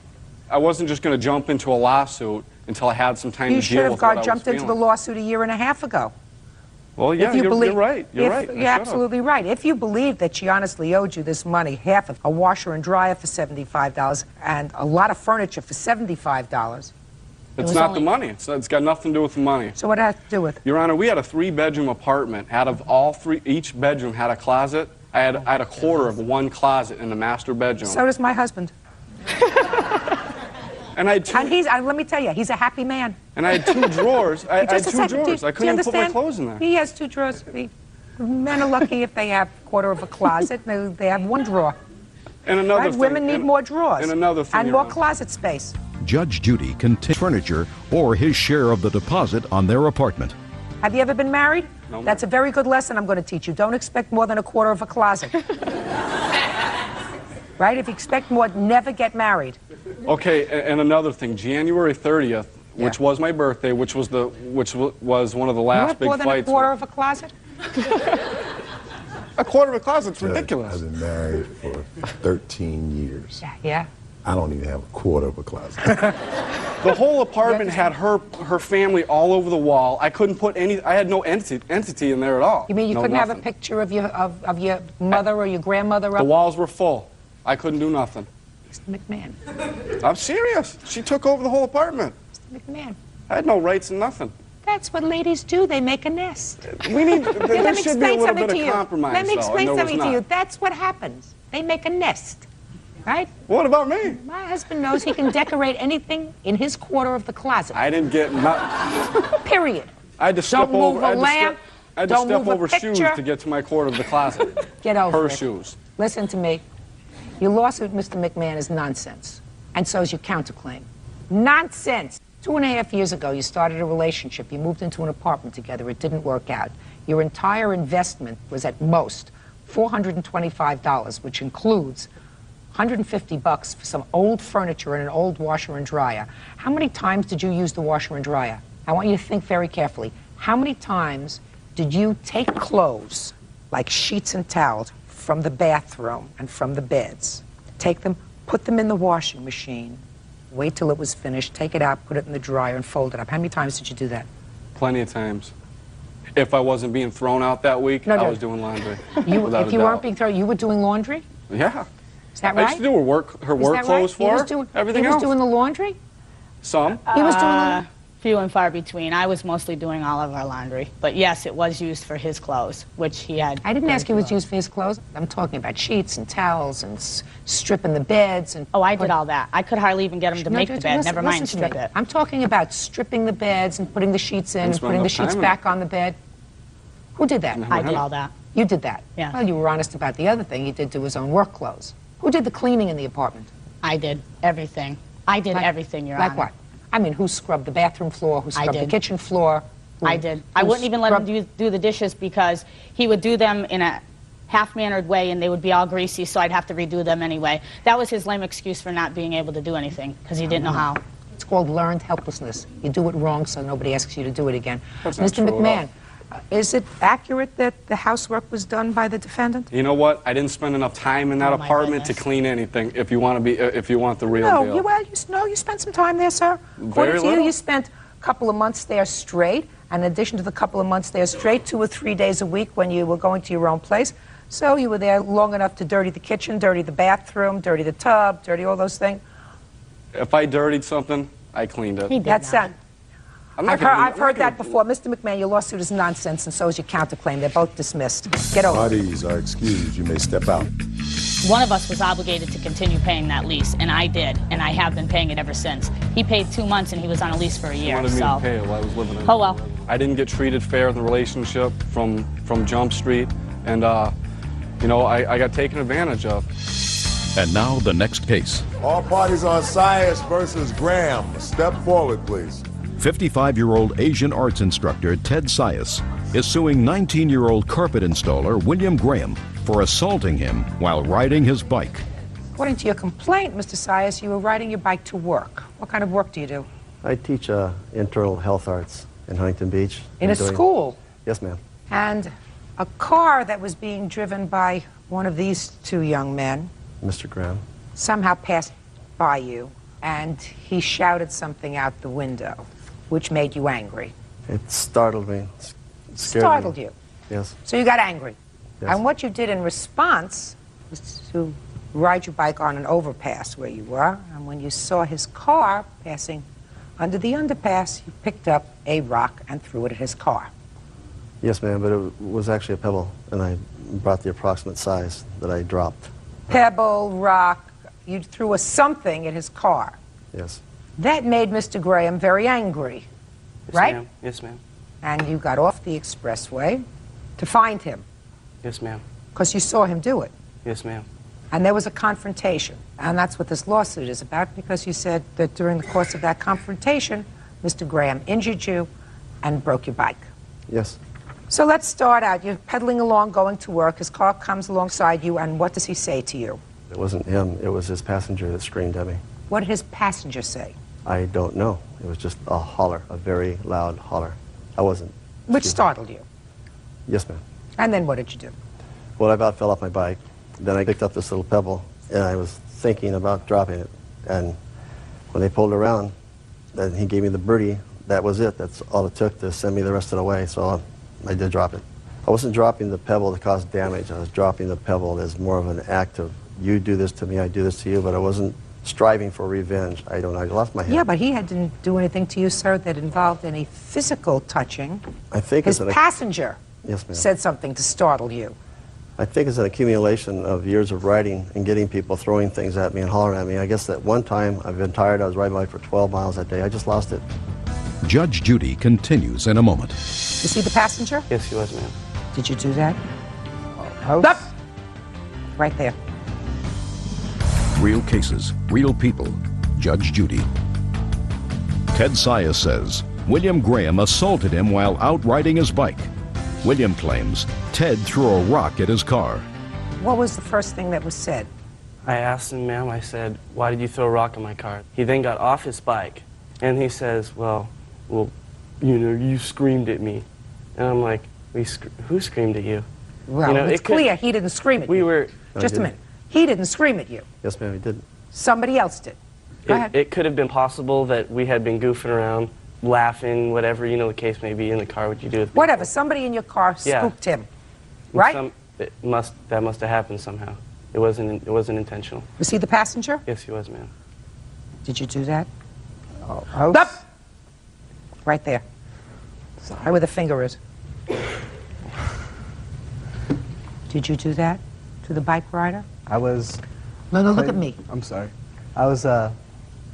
I wasn't just going to jump into a lawsuit until I had some time to deal with what I was feeling. You should have jumped into the lawsuit a year and a half ago. Well, yeah, you're right. You're right. You're absolutely right. If you believe that she honestly owed you this money, half of a washer and dryer for $75 and a lot of furniture for $75. It's not the money. It's got nothing to do with the money. So what does it have to do with it? Your Honor, we had a 3-bedroom apartment. Out of all 3, each bedroom had a closet. I had a quarter of one closet in the master bedroom. So does my husband. And I had 2. And let me tell you, he's a happy man. And I had 2 drawers. I had 2 drawers. I couldn't even put my clothes in there. He has 2 drawers. Men are lucky if they have a quarter of a closet. They have 1 drawer. And another thing. Women need more drawers. And another thing. And more closet space. Judge Judy can take furniture or his share of the deposit on their apartment. Have you ever been married? No. That's a very good lesson I'm going to teach you. Don't expect more than a quarter of a closet. Right? If you expect more, never get married. Okay, and another thing, January 30th, which was my birthday, which was one of the last big more than fights. A quarter of a closet? A quarter of a closet's ridiculous. I've been married for 13 years. Yeah. I don't even have a quarter of a closet. The whole apartment had her family all over the wall. I couldn't put any. I had no entity in there at all. You mean you couldn't have a picture of your mother or your grandmother up? The walls were full. I couldn't do nothing. Mr. McMahon. I'm serious. She took over the whole apartment. Mr. McMahon. I had no rights and nothing. That's what ladies do. They make a nest. We need. There should be a little bit of compromise. Let me explain something to you. That's what happens. They make a nest. Right? What about me? My husband knows he can decorate anything in his quarter of the closet. I didn't get nothing. Period. I had to step over. I had to step over shoes to get to my quarter of the closet. Get over her it. shoes. Listen to me. Your lawsuit, Mr. McMahon, is nonsense. And so is your counterclaim. Nonsense. 2.5 years ago, you started a relationship. You moved into an apartment together. It didn't work out. Your entire investment was at most $425, which includes $150 for some old furniture and an old washer and dryer. How many times did you use the washer and dryer? I want you to think very carefully. How many times Did you take clothes, like sheets and towels, from the bathroom and from the beds, take them, put them in the washing machine, wait till it was finished, take it out, put it in the dryer, and fold it up? How many times did you do that? Plenty of times. If I wasn't being thrown out that week, I was doing laundry. If you weren't being thrown, you were doing laundry? Yeah. Is that right? I used to do her work clothes for her. Everything else. He was doing the laundry? Some. He was doing the few and far between. I was mostly doing all of our laundry. But yes, it was used for his clothes, which he had. I didn't ask you it was used for his clothes. I'm talking about sheets and towels and stripping the beds. And oh, I did all that. I could hardly even get him to make the bed, never mind strip it. I'm talking about stripping the beds and putting the sheets in and putting the sheets back on the bed. Who did that? I did all that. You did that? Yeah. Well, you were honest about the other thing. He did do his own work clothes. Who did the cleaning in the apartment? I did everything. I did everything, Your Honor. Like what? I mean, who scrubbed the bathroom floor? Who scrubbed the kitchen floor? I did. I wouldn't even let him do the dishes because he would do them in a half-mannered way and they would be all greasy, so I'd have to redo them anyway. That was his lame excuse for not being able to do anything because he didn't know how. It's called learned helplessness. You do it wrong so nobody asks you to do it again. That's not Mr. true McMahon, at all. is it accurate that the housework was done by the defendant? You know what? I didn't spend enough time in that apartment to clean anything. If you want the real deal. You spent some time there, sir. According to you, you spent a couple of months there straight. And in addition to the couple of months there straight, 2 or 3 days a week when you were going to your own place. So you were there long enough to dirty the kitchen, dirty the bathroom, dirty the tub, dirty all those things. If I dirtied something, I cleaned it. That's I've heard that before. Mr. McMahon, your lawsuit is nonsense, and so is your counterclaim. They're both dismissed. Get over it. Parties are excused. You may step out. One of us was obligated to continue paying that lease, and I did, and I have been paying it ever since. He paid 2 months, and he was on a lease for a year. He wanted me to pay it while I was living in it. Oh, well. I didn't get treated fair in the relationship from Jump Street, and, you know, I got taken advantage of. And now the next case. All parties on Sias versus Graham. Step forward, please. 55-year-old Asian arts instructor Ted Sias is suing 19-year-old carpet installer William Graham for assaulting him while riding his bike. According to your complaint, Mr. Sias, you were riding your bike to work. What kind of work do you do? I teach internal health arts in Huntington Beach. In a school? Yes, ma'am. And a car that was being driven by one of these two young men, Mr. Graham, somehow passed by you, and he shouted something out the window, which made you angry. It startled me. It scared Startled me. you? Yes. So you got angry? Yes. And what you did in response was to ride your bike on an overpass where you were, and when you saw his car passing under the underpass, you picked up a rock and threw it at his car. Yes, ma'am, but it was actually a pebble, and I brought the approximate size that I dropped. Pebble, rock, you threw a something at his car. Yes. That made Mr. Graham very angry, right? Ma'am. Yes, ma'am. And you got off the expressway to find him. Yes, ma'am. Because you saw him do it. Yes, ma'am. And there was a confrontation. And that's what this lawsuit is about, because you said that during the course of that confrontation, Mr. Graham injured you and broke your bike. Yes. So let's start out. You're pedaling along, going to work. His car comes alongside you, and what does he say to you? It wasn't him. It was his passenger that screamed at me. What did his passenger say? I don't know. It was just a holler, a very loud holler. I wasn't. Which startled you. Yes, ma'am. And then what did you do? Well, I about fell off my bike. Then I picked up this little pebble, and I was thinking about dropping it. And when they pulled around, and he gave me the birdie, that was it. That's all it took to send me the rest of the way, so I did drop it. I wasn't dropping the pebble to cause damage. I was dropping the pebble as more of an act of, you do this to me, I do this to you, but I wasn't striving for revenge. I lost my head. Yeah, but he didn't do anything to you, sir, that involved any physical touching. I think his passenger yes, ma'am. said something to startle you. I think it's an accumulation of years of riding and getting people throwing things at me and hollering at me. I guess that one time I've been tired. I was riding my bike for 12 miles that day. I just lost it. Judge Judy continues in a moment. You see the passenger? Yes, he was, ma'am. Did you do that? Hold up! Right there. Real cases, real people. Judge Judy. Ted Sias says William Graham assaulted him while out riding his bike. William claims Ted threw a rock at his car. What was the first thing that was said? I asked him, ma'am, I said, why did you throw a rock in my car? He then got off his bike, and he says, well, you know, you screamed at me. And I'm like, Who screamed at you? Well, it's clear he didn't scream at you. Just a minute. He didn't scream at you. Yes, ma'am, he did. Somebody else did. Go ahead. It could have been possible that we had been goofing around, laughing, whatever, you know, the case may be in the car, what you do with people. Whatever. Somebody in your car spooked him. Right? That must have happened somehow. It wasn't intentional. Was he the passenger? Yes, he was, ma'am. Did you do that? Oh. Up! Right there. Right where the finger is. Did you do that to the bike rider? I was... No, look at me. I'm sorry. I was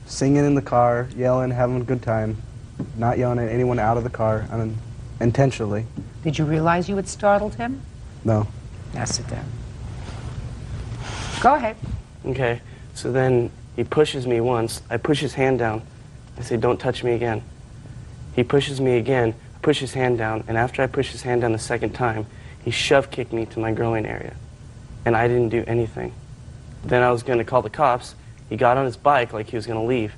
singing in the car, yelling, having a good time, not yelling at anyone out of the car, I mean, intentionally. Did you realize you had startled him? No. Now sit down. Go ahead. Okay, so then he pushes me once. I push his hand down. I say, don't touch me again. He pushes me again, push his hand down, and after I push his hand down the second time, he shove kicked me to my groin area, and I didn't do anything. Then I was going to call the cops. He got on his bike like he was going to leave,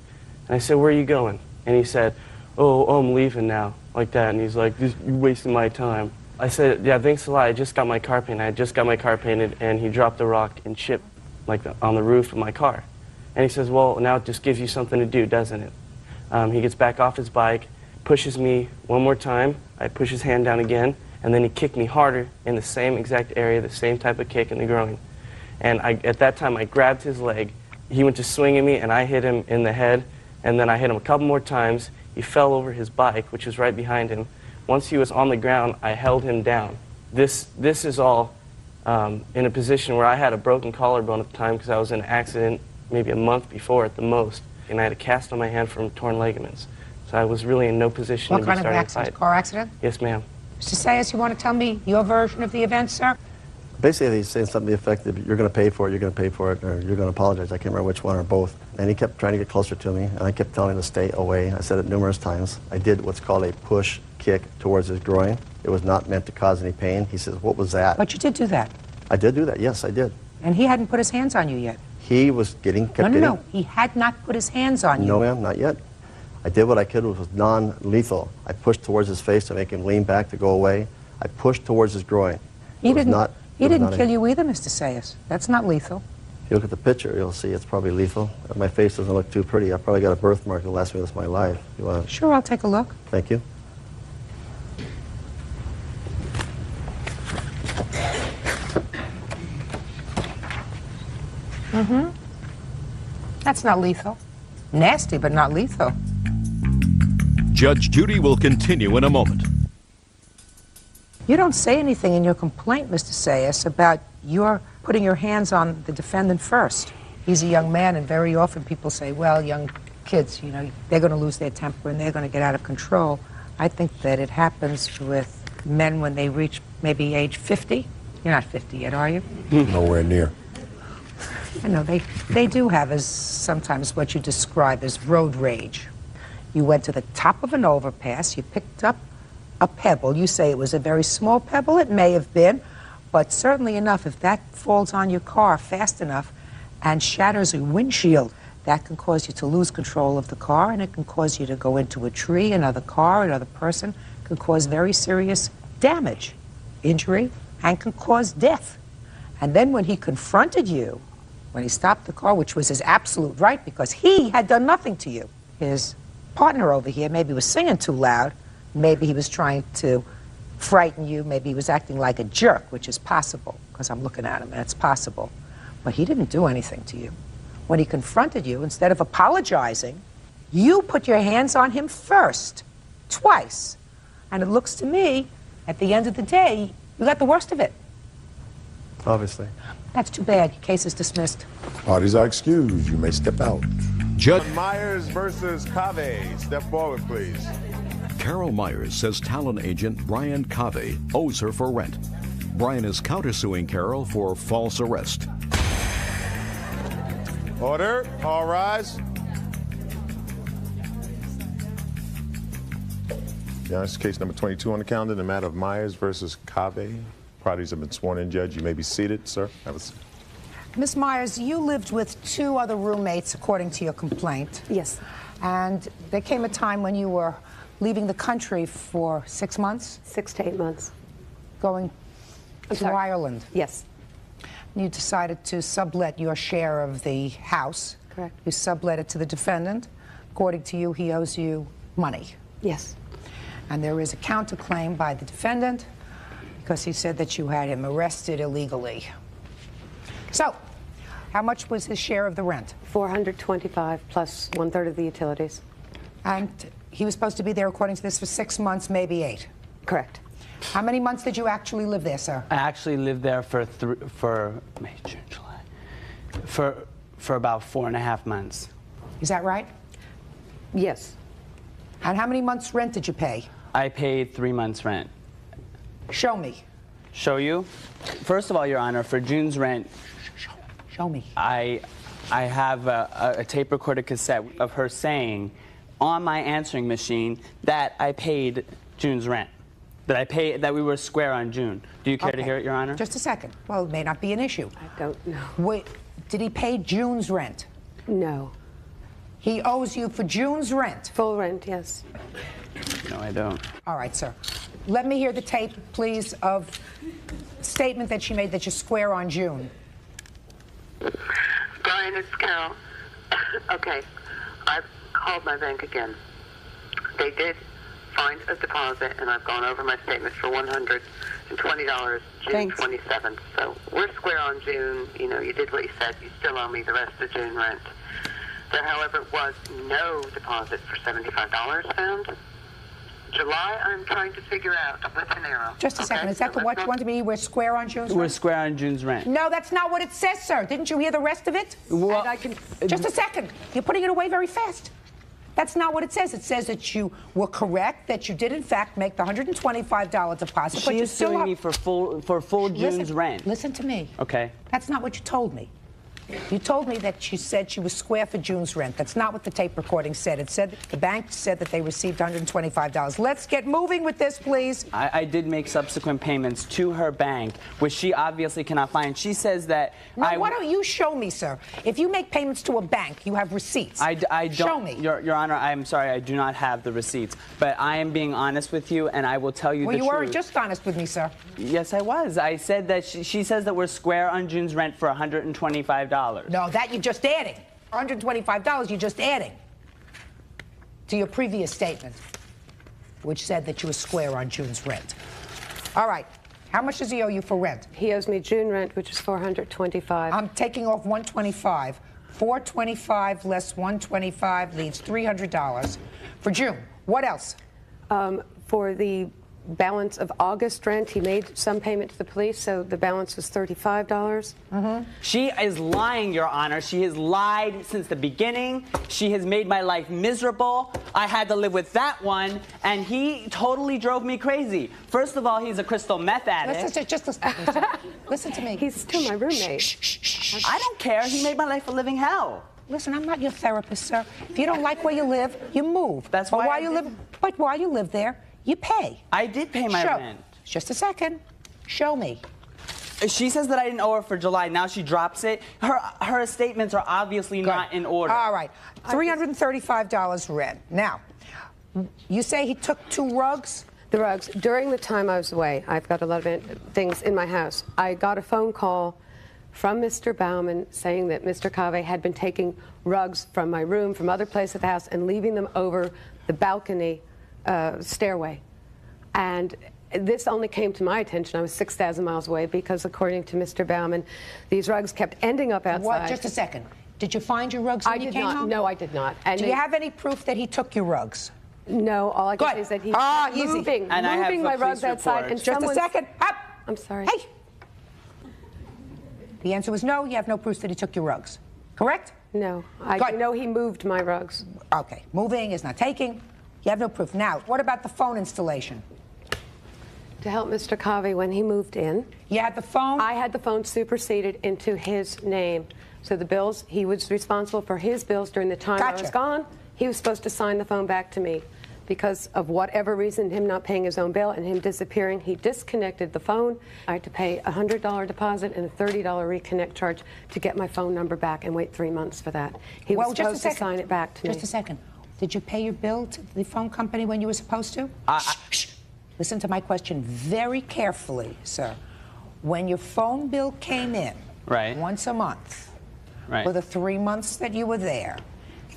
and I said, where are you going? And he said, oh, I'm leaving now, like that, and he's like, you're wasting my time. I said, yeah, thanks a lot. I just got my car painted. I just got my car painted, and he dropped a rock and chipped like on the roof of my car. And he says, well, now it just gives you something to do, doesn't it? He gets back off his bike, pushes me one more time. I push his hand down again, and then he kicked me harder in the same exact area, the same type of kick in the groin. And at that time, I grabbed his leg. He went to swing at me, and I hit him in the head, and then I hit him a couple more times. He fell over his bike, which was right behind him. Once he was on the ground, I held him down. This is all in a position where I had a broken collarbone at the time because I was in an accident maybe a month before at the most, and I had a cast on my hand from torn ligaments. So I was really in no position to be starting a fight. What kind of accident? Car accident? Yes, ma'am. Mr. Sayers, you want to tell me your version of the event, sir? Basically, he's saying something to the effect of, you're going to pay for it, you're going to pay for it, or you're going to apologize. I can't remember which one or both. And he kept trying to get closer to me, and I kept telling him to stay away. I said it numerous times. I did what's called a push kick towards his groin. It was not meant to cause any pain. He says, what was that? But you did do that. I did do that, yes, I did. And he hadn't put his hands on you yet. He was No, he had not put his hands on you. No, ma'am, not yet. I did what I could, which was non-lethal. I pushed towards his face to make him lean back to go away. I pushed towards his groin. He didn't kill you either, Mr. Sayers. That's not lethal. If you look at the picture, you'll see it's probably lethal. My face doesn't look too pretty. I probably got a birthmark that'll last me the rest of my life. You want? Sure, I'll take a look. Thank you. Mm-hmm. That's not lethal. Nasty, but not lethal. Judge Judy will continue in a moment. You don't say anything in your complaint, Mr. Sayers, about your putting your hands on the defendant first. He's a young man, and very often people say, well, young kids, you know, they're going to lose their temper and they're going to get out of control. I think that it happens with men when they reach maybe age 50. You're not 50 yet, are you? Nowhere near. I know, they do have as sometimes what you describe as road rage. You went to the top of an overpass, you picked up a pebble. You say it was a very small pebble. It may have been, but certainly enough. If that falls on your car fast enough and shatters a windshield, that can cause you to lose control of the car, and it can cause you to go into a tree, another car, another person. It can cause very serious damage, injury, and can cause death. And then when he confronted you, when he stopped the car, which was his absolute right because he had done nothing to you, his partner over here maybe was singing too loud, maybe he was trying to frighten you, maybe he was acting like a jerk, which is possible, because I'm looking at him, and it's possible. But he didn't do anything to you. When he confronted you, instead of apologizing, you put your hands on him first, twice. And it looks to me, at the end of the day, you got the worst of it. Obviously. That's too bad. Your case is dismissed. Parties are excused. You may step out. Judge Myers versus Cave. Step forward, please. Carol Myers says talent agent Brian Cave owes her for rent. Brian is countersuing Carol for false arrest. Order. All rise. Yeah, this is case number 22 on the calendar, the matter of Myers versus Cave. Parties have been sworn in, Judge. You may be seated, sir. Have a seat. Ms. Myers, you lived with 2 other roommates, according to your complaint. Yes. And there came a time when you were leaving the country for 6 months? 6 to 8 months. going to Ireland. Yes. You decided to sublet your share of the house. Correct. You sublet it to the defendant. According to you, he owes you money. Yes. And there is a counterclaim by the defendant because he said that you had him arrested illegally. So, how much was his share of the rent? $425 plus 1/3 of the utilities. And he was supposed to be there, according to this, for 6 months, maybe 8. Correct. How many months did you actually live there, sir? I actually lived there for May, June, July, for about 4.5 months. Is that right? Yes. And how many months' rent did you pay? I paid 3 months' rent. Show me. Show you? First of all, Your Honor, for June's rent, show me. I have a tape recorded cassette of her saying on my answering machine that I paid June's rent. That we were square on June. Do you care to hear it, Your Honor? Just a second. Well, it may not be an issue. I don't know. Wait, did he pay June's rent? No. He owes you for June's rent? Full rent, yes. No, I don't. All right, sir. Let me hear the tape, please, of statement that she made that you're square on June. Brian, it's Carol. Okay, I've called my bank again. They did find a deposit, and I've gone over my statement for $120, June 27th. So we're square on June. You know, you did what you said. You still owe me the rest of June rent. There, however, was no deposit for $75 found. July, I'm trying to figure out with an arrow. Just a second. Is that the what you want to be? We're square on June's rent? We're square on June's rent. No, that's not what it says, sir. Didn't you hear the rest of it? Well, just a second. You're putting it away very fast. That's not what it says. It says that you were correct, that you did, in fact, make the $125 deposit. She is suing me for full June's rent. Listen to me. Okay. That's not what you told me. You told me that she said she was square for June's rent. That's not what the tape recording said. It said the bank said that they received $125. Let's get moving with this, please. I did make subsequent payments to her bank, which she obviously cannot find. She says that Now, why don't you show me, sir? If you make payments to a bank, you have receipts. I don't. Show me. Your Honor, I'm sorry, I do not have the receipts. But I am being honest with you, and I will tell you the truth. Well, you weren't just honest with me, sir. Yes, I was. I said that she says that we're square on June's rent for $125. No, that you're just adding. $125 you're just adding to your previous statement, which said that you were square on June's rent. All right. How much does he owe you for rent? He owes me June rent, which is $425. I'm taking off $125. $425 less $125 leaves $300 for June. What else? For the balance of August rent, he made some payment to the police, so the balance was $35. She is lying, Your Honor. She has lied since the beginning. She has made my life miserable. I had to live with that one, and he totally drove me crazy. First of all, he's a crystal meth addict. Listen to me. He's still my roommate. I don't care. He made my life a living hell. Listen, I'm not your therapist, sir. If you don't like where you live, you move. That's why But while you live there, you pay. I did pay my rent. Just a second. Show me. She says that I didn't owe her for July. Now she drops it. Her statements are obviously not in order. All right. $335 rent. Now, you say he took 2 rugs? The rugs. During the time I was away, I've got a lot of things in my house. I got a phone call from Mr. Bauman saying that Mr. Cave had been taking rugs from my room, from other places of the house, and leaving them over the balcony stairway. And this only came to my attention. I was 6,000 miles away because, according to Mr. Bauman, these rugs kept ending up outside. What? Just a second. Did you find your rugs when you came home? No, I did not. And do you have any proof that he took your rugs? No, all I can say is that he's moving my rugs outside. And just a second. Up. I'm sorry. Hey. The answer was no. You have no proof that he took your rugs. Correct? No. I know he moved my rugs. Okay. Moving is not taking. You have no proof. Now, what about the phone installation? To help Mr. Cave when he moved in. You had the phone? I had the phone superseded into his name. So the bills, he was responsible for his bills during the time I was gone. He was supposed to sign the phone back to me. Because of whatever reason, him not paying his own bill and him disappearing, he disconnected the phone. I had to pay a $100 deposit and a $30 reconnect charge to get my phone number back and wait 3 months for that. He was supposed to sign it back to me. Just a second. Did you pay your bill to the phone company when you were supposed to? Listen to my question very carefully, sir. When your phone bill came in, once a month, for the 3 months that you were there,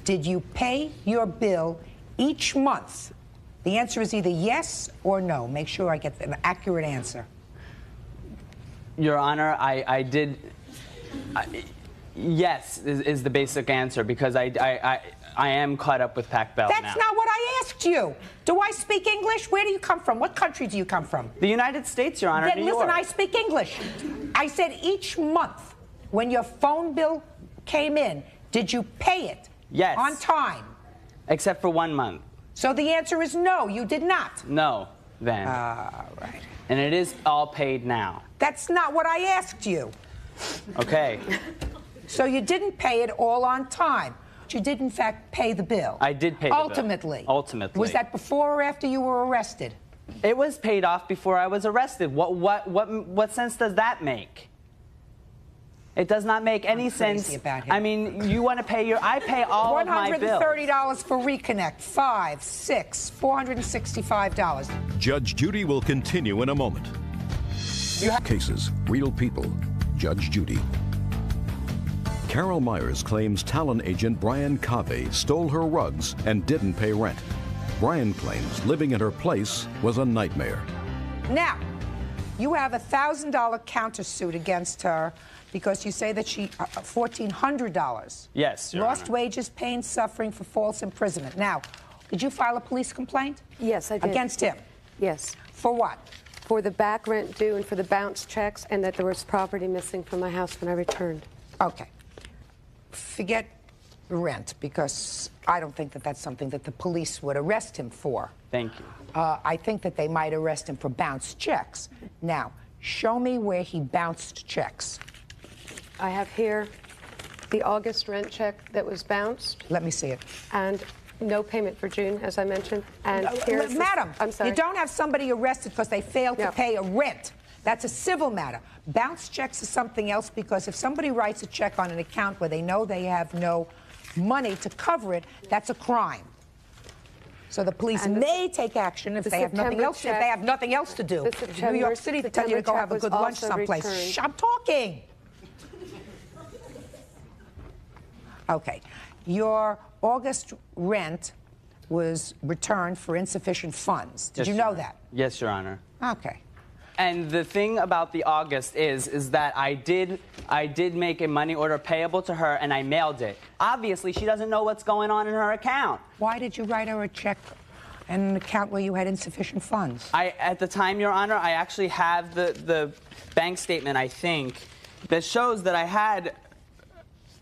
did you pay your bill each month? The answer is either yes or no. Make sure I get an accurate answer. Your Honor, I did. Yes is the basic answer, because I am caught up with Pac Bell now. That's not what I asked you. Do I speak English? Where do you come from? What country do you come from? The United States, Your Honor. Then New listen, York. I speak English. I said each month when your phone bill came in, did you pay it? Yes. On time? Except for 1 month. So the answer is no, you did not. No, then. Right. And it is all paid now. That's not what I asked you. Okay. So you didn't pay it all on time. You did, in fact, pay the bill. I did pay the bill. Ultimately. Ultimately. Was that before or after you were arrested? It was paid off before I was arrested. What sense does that make? It does not make any sense. I mean, you want to pay your... I pay all of my bills. $130 for Reconnect. 5, 6, $465. Judge Judy will continue in a moment. Cases, real people. Judge Judy. Carol Myers claims talent agent Brian Cave stole her rugs and didn't pay rent. Brian claims living in her place was a nightmare. Now, you have a $1,000 countersuit against her because you say that she $1,400. Yes, Your Lost Honor. wages, pain, suffering for false imprisonment. Now, did you file a police complaint? Yes, I did. Against him? Yes. For what? For the back rent due and for the bounce checks, and that there was property missing from my house when I returned. Okay. Forget rent, because I don't think that that's something that the police would arrest him for. Thank you. I think that they might arrest him for bounced checks. Now, show me where he bounced checks. I have here the August rent check that was bounced. Let me see it. And no payment for June, as I mentioned. And here's Madam, I'm sorry. you don't have somebody arrested because they failed to pay a rent. That's a civil matter. Bounce checks is something else, because if somebody writes a check on an account where they know they have no money to cover it, that's a crime. So the police may take action if they have nothing else. If they have nothing else to do. New York City to tell you to go have a good lunch someplace. Shh, I'm talking. Okay, your August rent was returned for insufficient funds. Did you know that? Yes, Your Honor. Okay. And the thing about the August is that I did make a money order payable to her, and I mailed it. Obviously, she doesn't know what's going on in her account. Why did you write her a check and an account where you had insufficient funds? At the time, Your Honor, I actually have the bank statement, I think, that shows that I had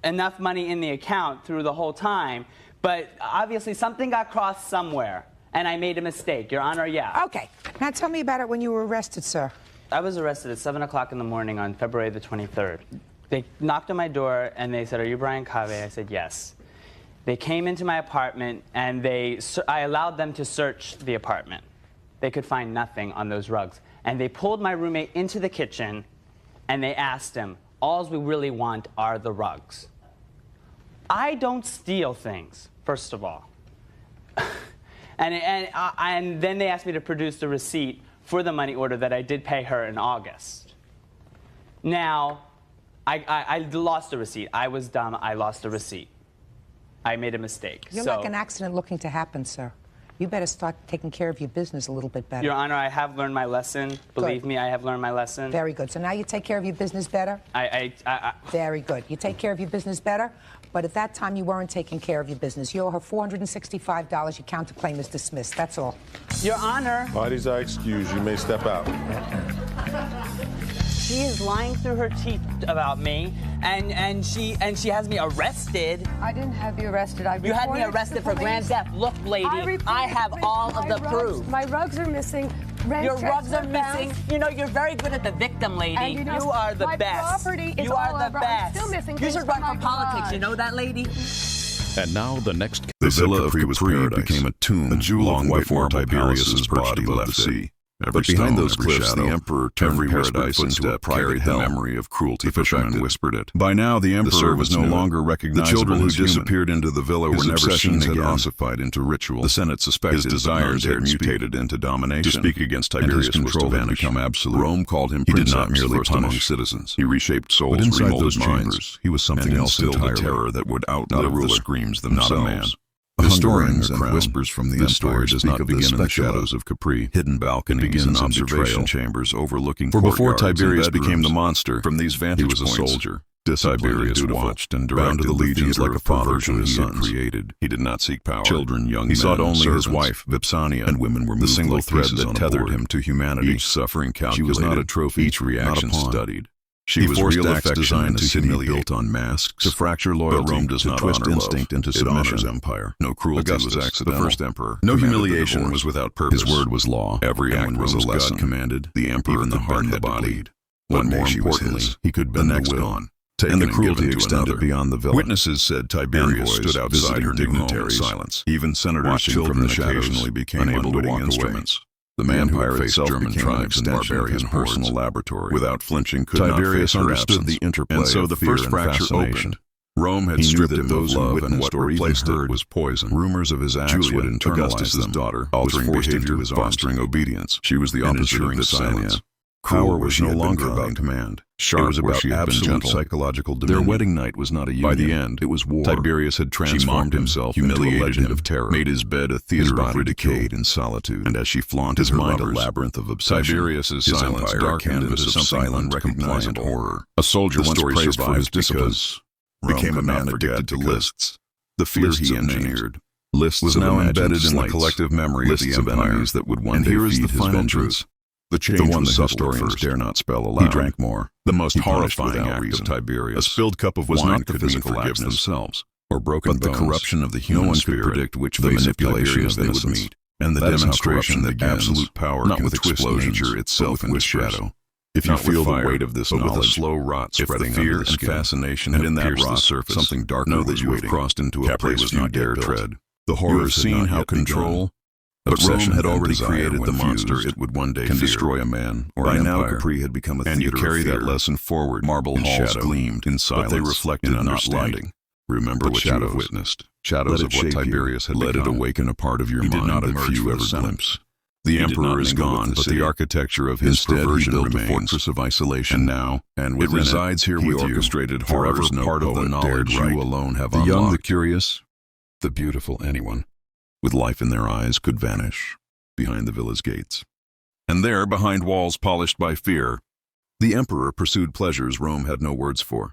enough money in the account through the whole time, but obviously something got crossed somewhere. And I made a mistake, Your Honor, yeah. Okay. Now tell me about it when you were arrested, sir. I was arrested at 7 o'clock in the morning on February the 23rd. They knocked on my door and they said, "Are you Brian Cave?" I said, "Yes." They came into my apartment and I allowed them to search the apartment. They could find nothing on those rugs. And they pulled my roommate into the kitchen and they asked him, "All we really want are the rugs." I don't steal things, first of all. And then they asked me to produce the receipt for the money order that I did pay her in August. Now, I lost the receipt. I was dumb. I lost the receipt. I made a mistake. You're like an accident looking to happen, sir. You better start taking care of your business a little bit better. Your Honor, I have learned my lesson. Believe me, I have learned my lesson. Very good. So now you take care of your business better? Very good. You take care of your business better, but at that time you weren't taking care of your business. You owe her $465. Your counterclaim is dismissed. That's all. Your Honor. Parties are excused. You may step out. She is lying through her teeth about me, and she has me arrested. I didn't have you arrested. You had me arrested for grand theft. Look, lady, I have all of the proof. My rugs are missing. Your rugs are missing. You know, you're very good at the victim, lady. And you are the best. My property is you are all the over. best. I'm still missing you should run for politics. garage. You know that, lady? And now the next. The villa of Capri became a tomb long before Tiberius's body left the sea. But behind those cliffs, the emperor turned paradise into a private hell. The memory of cruelty. The fishermen whispered it. By now, the emperor was no longer recognizable. The children who disappeared into the villa were never seen again. Ossified into ritual. The Senate suspected his desires had mutated into domination. To speak against Tiberius control had become absolute. Rome called him princeps. He did not merely punish citizens. He reshaped souls. But inside those chambers, he was something else entirely. A terror that would outlive the screams themselves. Not a man. Historians and whispers from the empire does not begin in the shadows of Capri. Hidden balconies and observation chambers overlooking courtyards. For before Tiberius became the monster, from these vantage points, he was a soldier. Tiberius watched and directed the legions like a father to his sons. He did not seek power. Children, young men, he sought only his wife, Vipsania, and women were the single thread that tethered him to humanity. Each suffering calculated. She was not a trophy. Each reaction studied. She was real acts designed to humiliate, built on masks, to fracture loyalty, Rome does not twist instinct into submission. Empire. No cruelty was accidental. The first emperor. No humiliation was without purpose. His word was law. Every act was a lesson. God commanded. The emperor in the heart and the body. One more importantly, he could bend the will. And the cruelty extended beyond the villa. Witnesses said Tiberius stood outside her dignitaries. Silence. Even senators from the shadows became unwitting instruments. The man who had faced German tribes and barbarian personal laboratory. Without flinching, Tiberius understood the interplay. And so the first fracture opened. Rome had stripped him of love, and what replaced it was poison. Rumors of his acts would internalize them. Daughter, altering behavior, fostering obedience. She was the opposite of silence. Power was no longer about command. It was about absolute psychological dominion. Their wedding night was not a union. By the end, it was war. Tiberius had transformed himself into a legend of terror, made his bed a theater of ridicule and solitude, and as she flaunted his mind a labyrinth of obsession. Tiberius's silence darkened into something unrecognizable horror. A soldier once praised for his discipline became a man addicted to lists. The fear he engineered. Lists was now embedded in the collective memory of the enemies that would one day feed his vengeance. The change was historians dare not spell aloud. He drank more. The most horrifying act of Tiberius. A spilled cup of wine could mean forgiveness themselves, or broken bones. But the corruption of the human spirit could predict which the manipulation of they would meet, and the demonstration that absolute power not with explosion nature itself in the shadow. If you feel the weight of this knowledge, with a slow rot spreading under the skin, and fascination and in that rot surface, something darker know that you have crossed into a place you dare tread. The horror has seen how control. But Rome had already created the monster it would one day can destroy a man or an empire. By now Capri had become a theater of fear. And you carry that lesson forward. Marble halls gleamed in silence, but they reflected understanding. Remember what you have witnessed. Shadows of what Tiberius had become. Let it awaken a part of your mind that few ever glimpse. The emperor is gone, but the architecture of his perversion remains. A fortress of isolation. And now, and it resides here with you. Orchestrated horrors no part of the knowledge you alone have unlocked. The young, the curious, the beautiful, anyone with life in their eyes could vanish behind the villa's gates. And there, behind walls polished by fear, the emperor pursued pleasures Rome had no words for.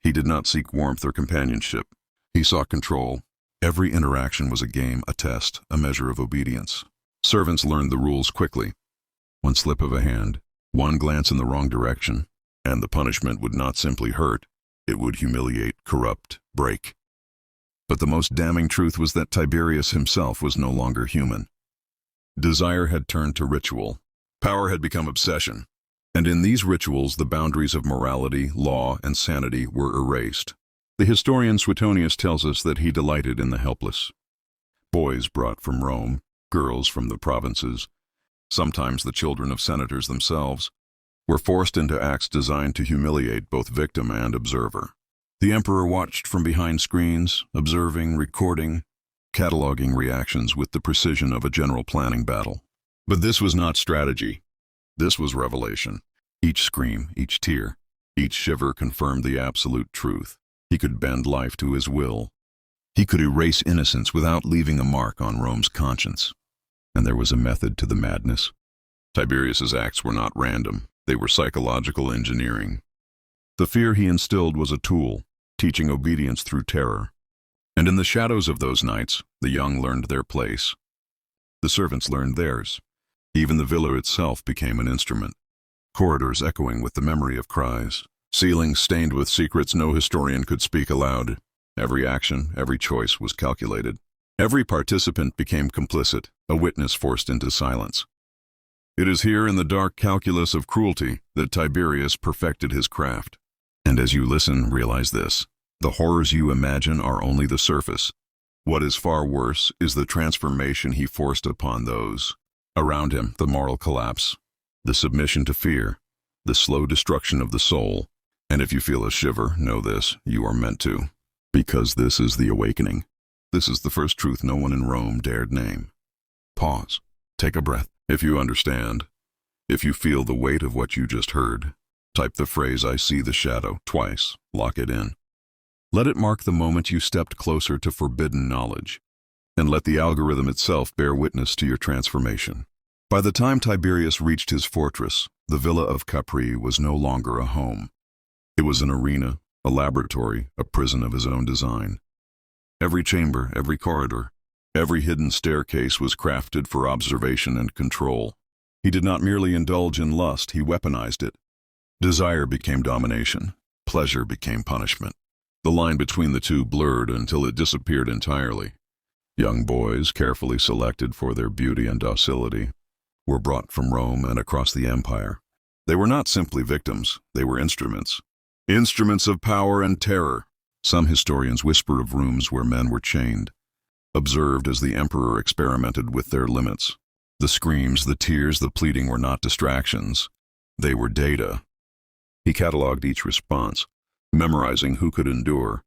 He did not seek warmth or companionship. He sought control. Every interaction was a game, a test, a measure of obedience. Servants learned the rules quickly. One slip of a hand, one glance in the wrong direction, and the punishment would not simply hurt, it would humiliate, corrupt, break. But the most damning truth was that Tiberius himself was no longer human. Desire had turned to ritual. Power had become obsession. And in these rituals, the boundaries of morality, law, and sanity were erased. The historian Suetonius tells us that he delighted in the helpless. Boys brought from Rome, girls from the provinces, sometimes the children of senators themselves, were forced into acts designed to humiliate both victim and observer. The emperor watched from behind screens, observing, recording, cataloging reactions with the precision of a general planning battle. But this was not strategy. This was revelation. Each scream, each tear, each shiver confirmed the absolute truth. He could bend life to his will. He could erase innocence without leaving a mark on Rome's conscience. And there was a method to the madness. Tiberius's acts were not random. They were psychological engineering. The fear he instilled was a tool, teaching obedience through terror. And in the shadows of those nights, the young learned their place. The servants learned theirs. Even the villa itself became an instrument. Corridors echoing with the memory of cries. Ceilings stained with secrets no historian could speak aloud. Every action, every choice was calculated. Every participant became complicit, a witness forced into silence. It is here in the dark calculus of cruelty that Tiberius perfected his craft. And as you listen, realize this. The horrors you imagine are only the surface. What is far worse is the transformation he forced upon those Around him, the moral collapse, the submission to fear, the slow destruction of the soul. And if you feel a shiver, know this, you are meant to. Because this is the awakening. This is the first truth no one in Rome dared name. Pause. Take a breath. If you understand, if you feel the weight of what you just heard, type the phrase, "I see the shadow," twice. Lock it in. Let it mark the moment you stepped closer to forbidden knowledge. And let the algorithm itself bear witness to your transformation. By the time Tiberius reached his fortress, the villa of Capri was no longer a home. It was an arena, a laboratory, a prison of his own design. Every chamber, every corridor, every hidden staircase was crafted for observation and control. He did not merely indulge in lust, he weaponized it. Desire became domination. Pleasure became punishment. The line between the two blurred until it disappeared entirely. Young boys, carefully selected for their beauty and docility, were brought from Rome and across the empire. They were not simply victims, they were instruments. Instruments of power and terror. Some historians whisper of rooms where men were chained, observed as the emperor experimented with their limits. The screams, the tears, the pleading were not distractions. They were data. He cataloged each response, memorizing who could endure,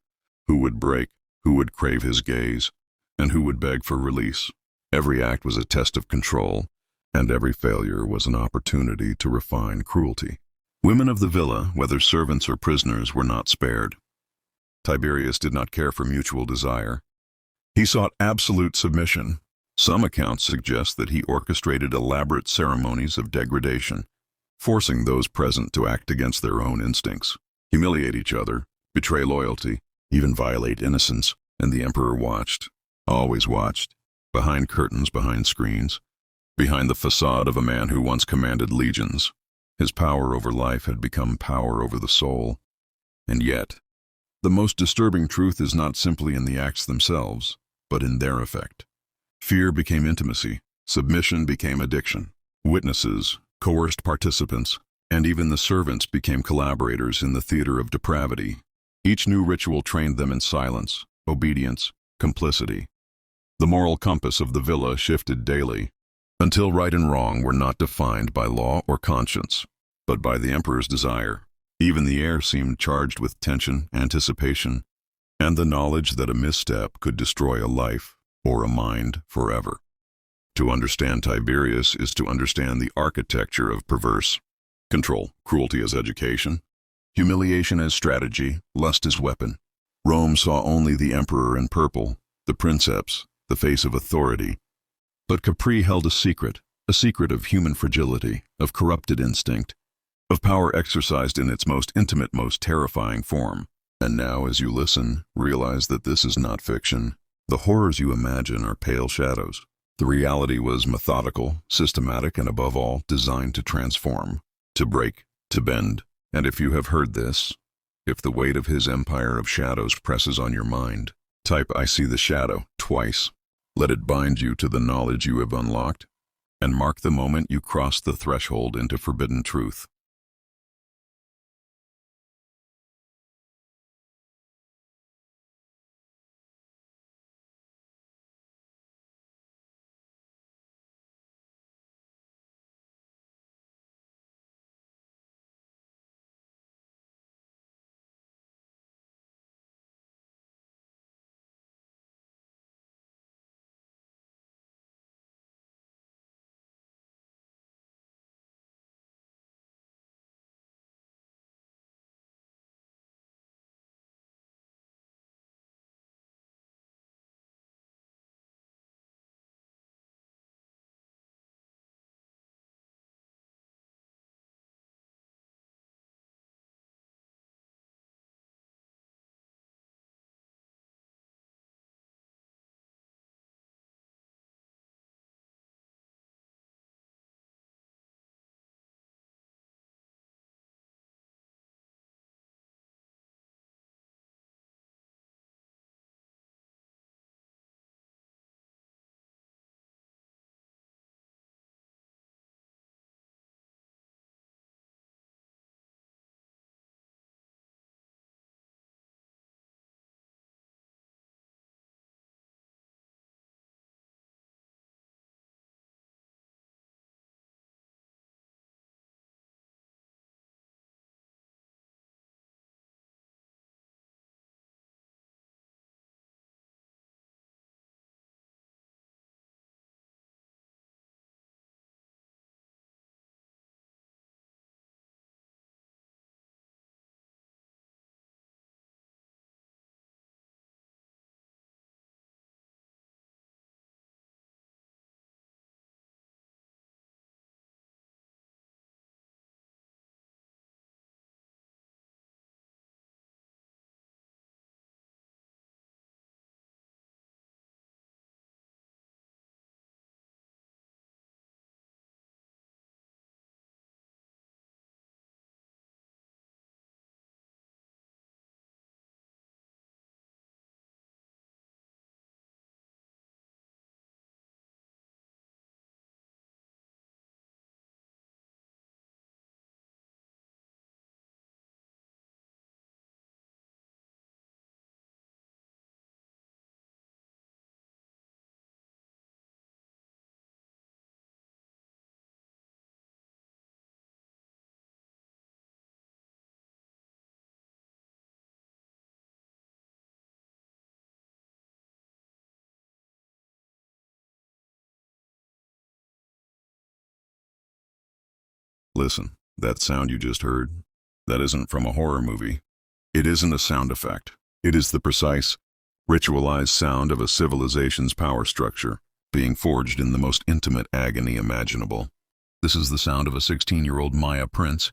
who would break, who would crave his gaze, and who would beg for release. Every act was a test of control, and every failure was an opportunity to refine cruelty. Women of the villa, whether servants or prisoners, were not spared. Tiberius did not care for mutual desire. He sought absolute submission. Some accounts suggest that he orchestrated elaborate ceremonies of degradation, forcing those present to act against their own instincts, humiliate each other, betray loyalty, even violate innocence, and the emperor watched, always watched, behind curtains, behind screens, behind the facade of a man who once commanded legions. His power over life had become power over the soul. And yet, the most disturbing truth is not simply in the acts themselves, but in their effect. Fear became intimacy, submission became addiction. Witnesses, coerced participants, and even the servants became collaborators in the theater of depravity. Each new ritual trained them in silence, obedience, complicity. The moral compass of the villa shifted daily, until right and wrong were not defined by law or conscience, but by the emperor's desire. Even the air seemed charged with tension, anticipation, and the knowledge that a misstep could destroy a life or a mind forever. To understand Tiberius is to understand the architecture of perverse control, cruelty as education, humiliation as strategy, lust as weapon. Rome saw only the emperor in purple, the princeps, the face of authority. But Capri held a secret of human fragility, of corrupted instinct, of power exercised in its most intimate, most terrifying form. And now, as you listen, realize that this is not fiction. The horrors you imagine are pale shadows. The reality was methodical, systematic, and above all, designed to transform, to break, to bend. And if you have heard this, if the weight of his empire of shadows presses on your mind, type "I see the shadow" twice. Let it bind you to the knowledge you have unlocked, and mark the moment you cross the threshold into forbidden truth. Listen, that sound you just heard, that isn't from a horror movie. It isn't a sound effect. It is the precise, ritualized sound of a civilization's power structure being forged in the most intimate agony imaginable. This is the sound of a 16-year-old Maya prince,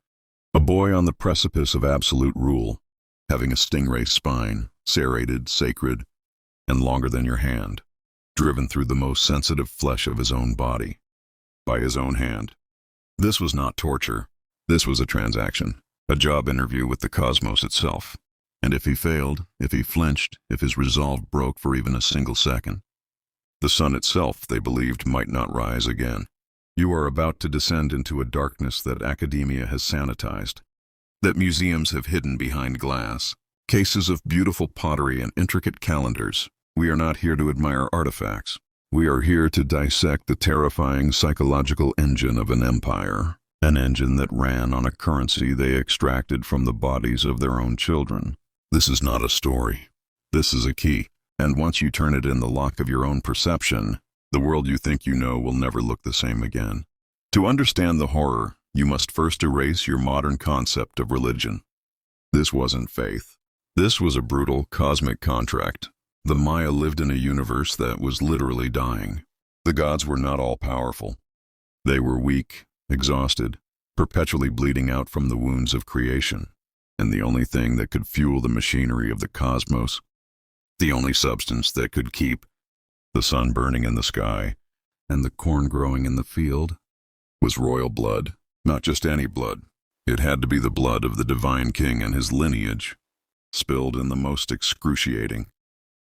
a boy on the precipice of absolute rule, having a stingray spine, serrated, sacred, and longer than your hand, driven through the most sensitive flesh of his own body, by his own hand. This was not torture. This was a transaction, a job interview with the cosmos itself. And if he failed, if he flinched, if his resolve broke for even a single second, the sun itself, they believed, might not rise again. You are about to descend into a darkness that academia has sanitized, that museums have hidden behind glass, cases of beautiful pottery and intricate calendars. We are not here to admire artifacts. We are here to dissect the terrifying psychological engine of an empire, an engine that ran on a currency they extracted from the bodies of their own children. This is not a story. This is a key, and once you turn it in the lock of your own perception, the world you think you know will never look the same again. To understand the horror, you must first erase your modern concept of religion. This wasn't faith. This was a brutal, cosmic contract. The Maya lived in a universe that was literally dying. The gods were not all-powerful. They were weak, exhausted, perpetually bleeding out from the wounds of creation. And the only thing that could fuel the machinery of the cosmos, the only substance that could keep the sun burning in the sky and the corn growing in the field, was royal blood. Not just any blood. It had to be the blood of the divine king and his lineage, spilled in the most excruciating,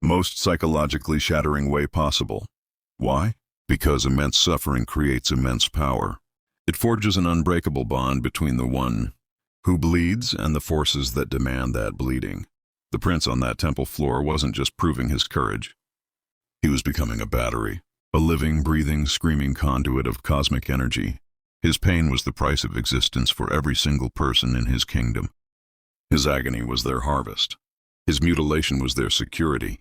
most psychologically shattering way possible. Why? Because immense suffering creates immense power. It forges an unbreakable bond between the one who bleeds and the forces that demand that bleeding. The prince on that temple floor wasn't just proving his courage. He was becoming a battery, a living, breathing, screaming conduit of cosmic energy. His pain was the price of existence for every single person in his kingdom. His agony was their harvest. His mutilation was their security.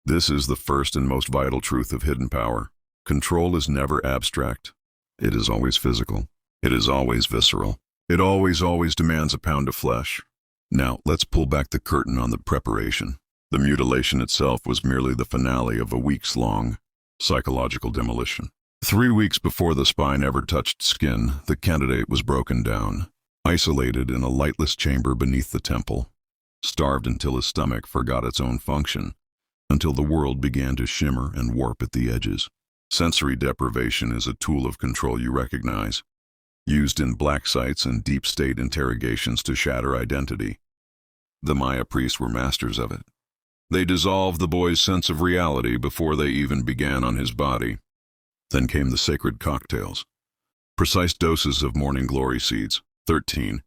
This is the first and most vital truth of hidden power. Control is never abstract. It is always physical. It is always visceral. It always demands a pound of flesh. Now, let's pull back the curtain on the preparation. The mutilation itself was merely the finale of a weeks-long psychological demolition. 3 weeks before the spine ever touched skin, the candidate was broken down, isolated in a lightless chamber beneath the temple, starved until his stomach forgot its own function, until the world began to shimmer and warp at the edges. Sensory deprivation is a tool of control you recognize, used in black sites and deep state interrogations to shatter identity. The Maya priests were masters of it. They dissolved the boy's sense of reality before they even began on his body. Then came the sacred cocktails. Precise doses of morning glory seeds, 13,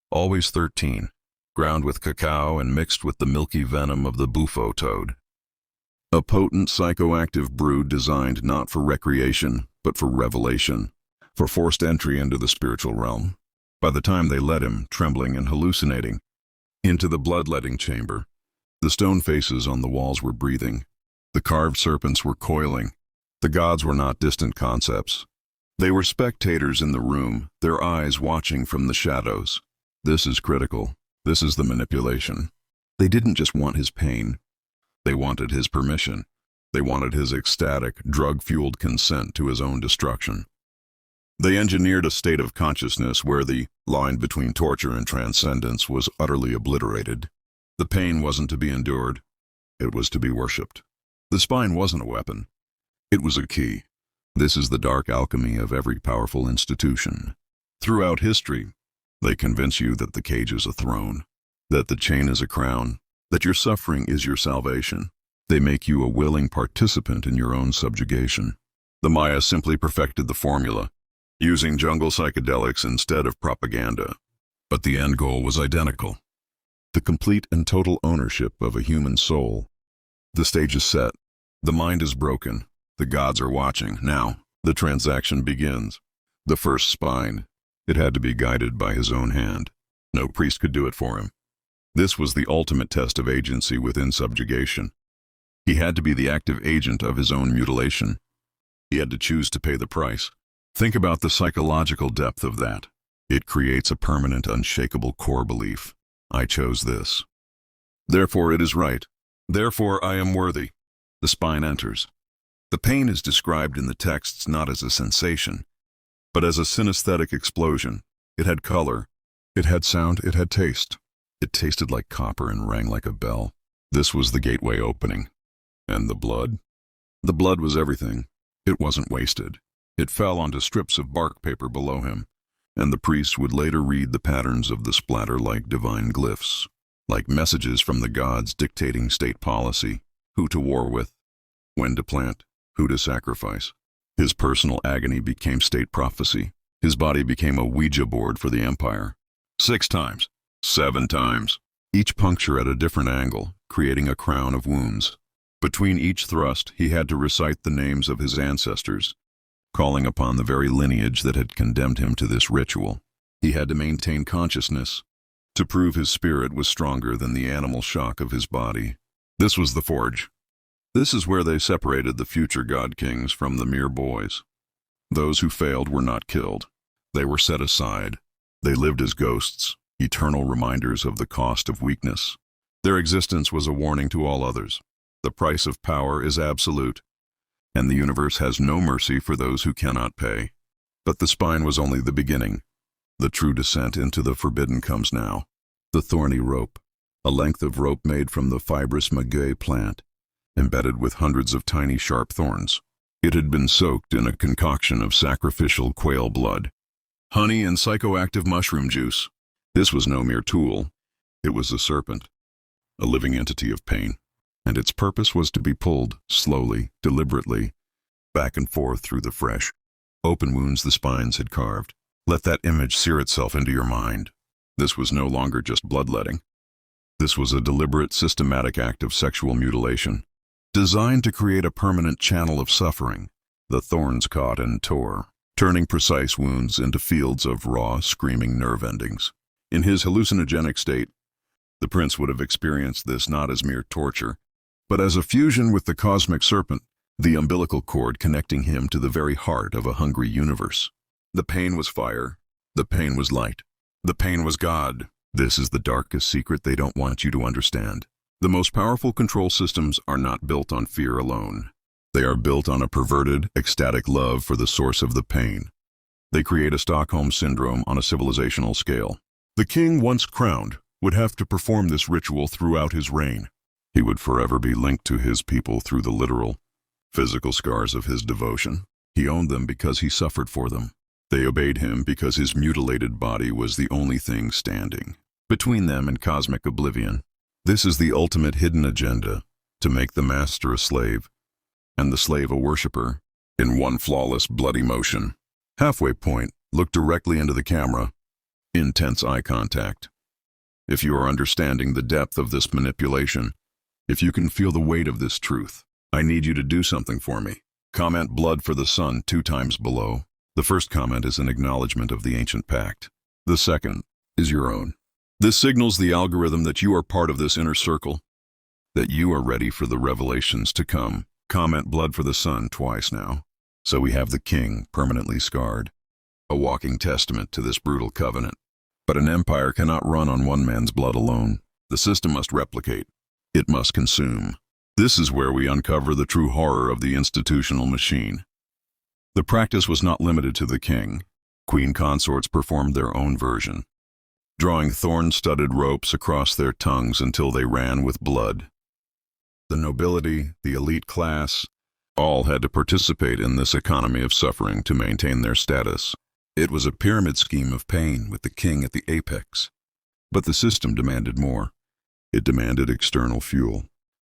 always 13, ground with cacao and mixed with the milky venom of the bufo toad. A potent psychoactive brew designed not for recreation, but for revelation, for forced entry into the spiritual realm. By the time they led him, trembling and hallucinating, into the bloodletting chamber, the stone faces on the walls were breathing. The carved serpents were coiling. The gods were not distant concepts. They were spectators in the room, their eyes watching from the shadows. This is critical. This is the manipulation. They didn't just want his pain. They wanted his permission. They wanted his ecstatic, drug-fueled consent to his own destruction. They engineered a state of consciousness where the line between torture and transcendence was utterly obliterated. The pain wasn't to be endured. It was to be worshipped. The spine wasn't a weapon. It was a key. This is the dark alchemy of every powerful institution. Throughout history, they convince you that the cage is a throne, that the chain is a crown, that your suffering is your salvation. They make you a willing participant in your own subjugation. The Maya simply perfected the formula, using jungle psychedelics instead of propaganda. But the end goal was identical. The complete and total ownership of a human soul. The stage is set. The mind is broken. The gods are watching. Now, the transaction begins. The first spine. It had to be guided by his own hand. No priest could do it for him. This was the ultimate test of agency within subjugation. He had to be the active agent of his own mutilation. He had to choose to pay the price. Think about the psychological depth of that. It creates a permanent, unshakable core belief. I chose this. Therefore it is right. Therefore I am worthy. The spine enters. The pain is described in the texts not as a sensation, but as a synesthetic explosion. It had color, it had sound, it had taste. It tasted like copper and rang like a bell. This was the gateway opening. And the blood? The blood was everything. It wasn't wasted. It fell onto strips of bark paper below him, and the priest would later read the patterns of the splatter like divine glyphs, like messages from the gods dictating state policy, who to war with, when to plant, who to sacrifice. His personal agony became state prophecy. His body became a Ouija board for the empire. 6 times, 7 times, each puncture at a different angle, creating a crown of wounds. Between each thrust, he had to recite the names of his ancestors, calling upon the very lineage that had condemned him to this ritual. He had to maintain consciousness to prove his spirit was stronger than the animal shock of his body. This was the forge. This is where they separated the future god kings from the mere boys. Those who failed were not killed. They were set aside. They lived as ghosts, eternal reminders of the cost of weakness. Their existence was a warning to all others. The price of power is absolute, and the universe has no mercy for those who cannot pay. But the spine was only the beginning. The true descent into the forbidden comes now. The thorny rope, a length of rope made from the fibrous maguey plant, embedded with hundreds of tiny sharp thorns. It had been soaked in a concoction of sacrificial quail blood, honey and psychoactive mushroom juice. This was no mere tool. It was a serpent, a living entity of pain, and its purpose was to be pulled slowly, deliberately, back and forth through the fresh, open wounds the spines had carved. Let that image sear itself into your mind. This was no longer just bloodletting. This was a deliberate, systematic act of sexual mutilation, designed to create a permanent channel of suffering. The thorns caught and tore, turning precise wounds into fields of raw, screaming nerve endings. In his hallucinogenic state, the prince would have experienced this not as mere torture, but as a fusion with the cosmic serpent, the umbilical cord connecting him to the very heart of a hungry universe. The pain was fire. The pain was light. The pain was God. This is the darkest secret they don't want you to understand. The most powerful control systems are not built on fear alone. They are built on a perverted, ecstatic love for the source of the pain. They create a Stockholm syndrome on a civilizational scale. The king, once crowned, would have to perform this ritual throughout his reign. He would forever be linked to his people through the literal, physical scars of his devotion. He owned them because he suffered for them. They obeyed him because his mutilated body was the only thing standing between them and cosmic oblivion. This is the ultimate hidden agenda, to make the master a slave, and the slave a worshiper, in one flawless, bloody motion. Halfway point, look directly into the camera. Intense eye contact. If you are understanding the depth of this manipulation, if you can feel the weight of this truth, I need you to do something for me. Comment blood for the sun 2 times below. The first comment is an acknowledgement of the ancient pact. The second is your own. This signals the algorithm that you are part of this inner circle, that you are ready for the revelations to come. Comment blood for the sun twice now. So we have the king permanently scarred, a walking testament to this brutal covenant. But an empire cannot run on one man's blood alone. The system must replicate. It must consume. This is where we uncover the true horror of the institutional machine. The practice was not limited to the king. Queen consorts performed their own version, drawing thorn-studded ropes across their tongues until they ran with blood. The nobility, the elite class, all had to participate in this economy of suffering to maintain their status. It was a pyramid scheme of pain with the king at the apex. But the system demanded more. It demanded external fuel.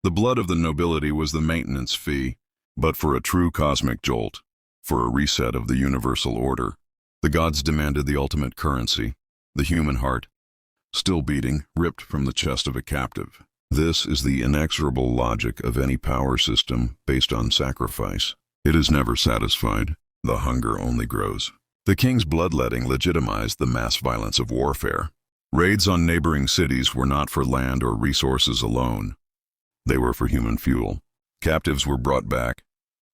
The blood of the nobility was the maintenance fee, but for a true cosmic jolt, for a reset of the universal order, the gods demanded the ultimate currency, the human heart, still beating, ripped from the chest of a captive. This is the inexorable logic of any power system based on sacrifice. It is never satisfied. The hunger only grows. The king's bloodletting legitimized the mass violence of warfare. Raids on neighboring cities were not for land or resources alone. They were for human fuel. Captives were brought back,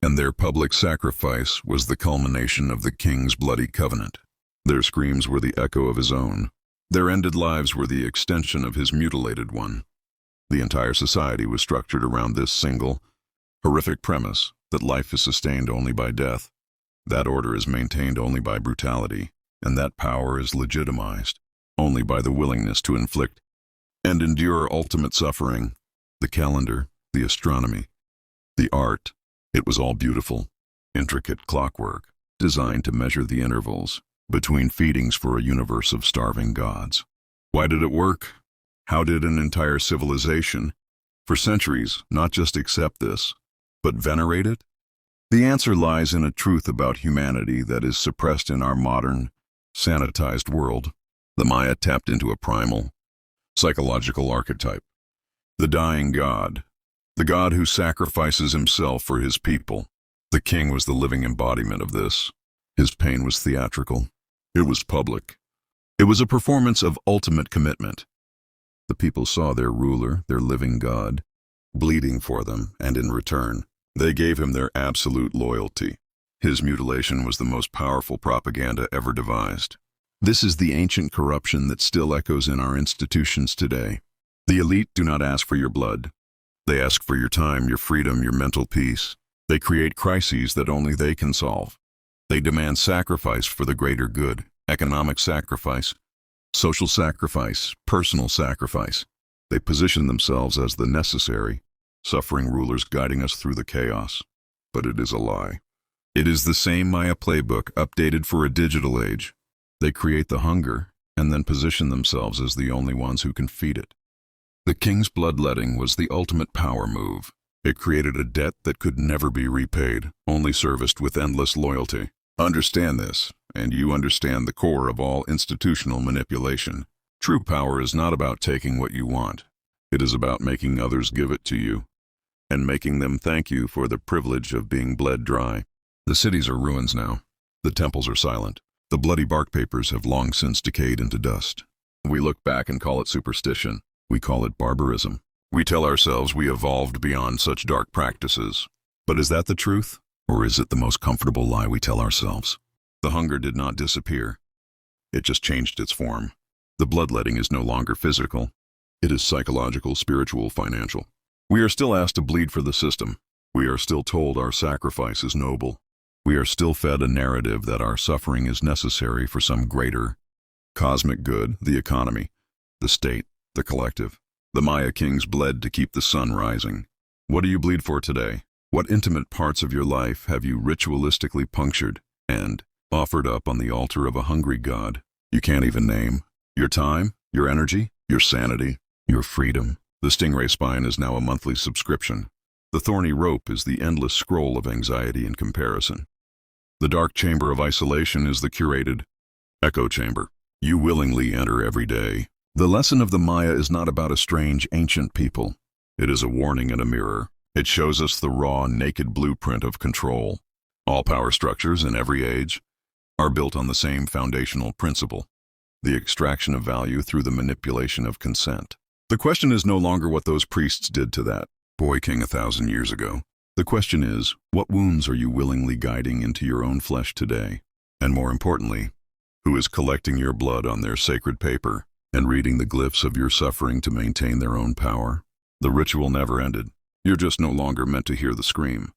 and their public sacrifice was the culmination of the king's bloody covenant. Their screams were the echo of his own. Their ended lives were the extension of his mutilated one. The entire society was structured around this single, horrific premise that life is sustained only by death, that order is maintained only by brutality, and that power is legitimized only by the willingness to inflict and endure ultimate suffering. The calendar, the astronomy, the art, it was all beautiful, intricate clockwork, designed to measure the intervals between feedings for a universe of starving gods. Why did it work? How did an entire civilization, for centuries, not just accept this, but venerate it? The answer lies in a truth about humanity that is suppressed in our modern, sanitized world. The Maya tapped into a primal, psychological archetype. The dying god, the god who sacrifices himself for his people. The king was the living embodiment of this. His pain was theatrical. It was public. It was a performance of ultimate commitment. The people saw their ruler, their living god, bleeding for them, and in return, they gave him their absolute loyalty. His mutilation was the most powerful propaganda ever devised. This is the ancient corruption that still echoes in our institutions today. The elite do not ask for your blood. They ask for your time, your freedom, your mental peace. They create crises that only they can solve. They demand sacrifice for the greater good, economic sacrifice, social sacrifice, personal sacrifice. They position themselves as the necessary, suffering rulers guiding us through the chaos. But it is a lie. It is the same Maya playbook updated for a digital age. They create the hunger and then position themselves as the only ones who can feed it. The king's bloodletting was the ultimate power move. It created a debt that could never be repaid, only serviced with endless loyalty. Understand this, and you understand the core of all institutional manipulation. True power is not about taking what you want. It is about making others give it to you, and making them thank you for the privilege of being bled dry. The cities are ruins now. The temples are silent. The bloody bark papers have long since decayed into dust. We look back and call it superstition. We call it barbarism. We tell ourselves we evolved beyond such dark practices. But is that the truth? Or is it the most comfortable lie we tell ourselves? The hunger did not disappear. It just changed its form. The bloodletting is no longer physical. It is psychological, spiritual, financial. We are still asked to bleed for the system. We are still told our sacrifice is noble. We are still fed a narrative that our suffering is necessary for some greater, cosmic good, the economy, the state, the collective. The Maya kings bled to keep the sun rising. What do you bleed for today? What intimate parts of your life have you ritualistically punctured and offered up on the altar of a hungry god you can't even name? Your time, your energy, your sanity, your freedom. The stingray spine is now a monthly subscription. The thorny rope is the endless scroll of anxiety and comparison. The dark chamber of isolation is the curated echo chamber you willingly enter every day. The lesson of the Maya is not about a strange, ancient people. It is a warning and a mirror. It shows us the raw, naked blueprint of control. All power structures in every age are built on the same foundational principle, the extraction of value through the manipulation of consent. The question is no longer what those priests did to that boy king 1,000 years ago. The question is, what wounds are you willingly guiding into your own flesh today? And more importantly, who is collecting your blood on their sacred paper and reading the glyphs of your suffering to maintain their own power? The ritual never ended. You're just no longer meant to hear the scream.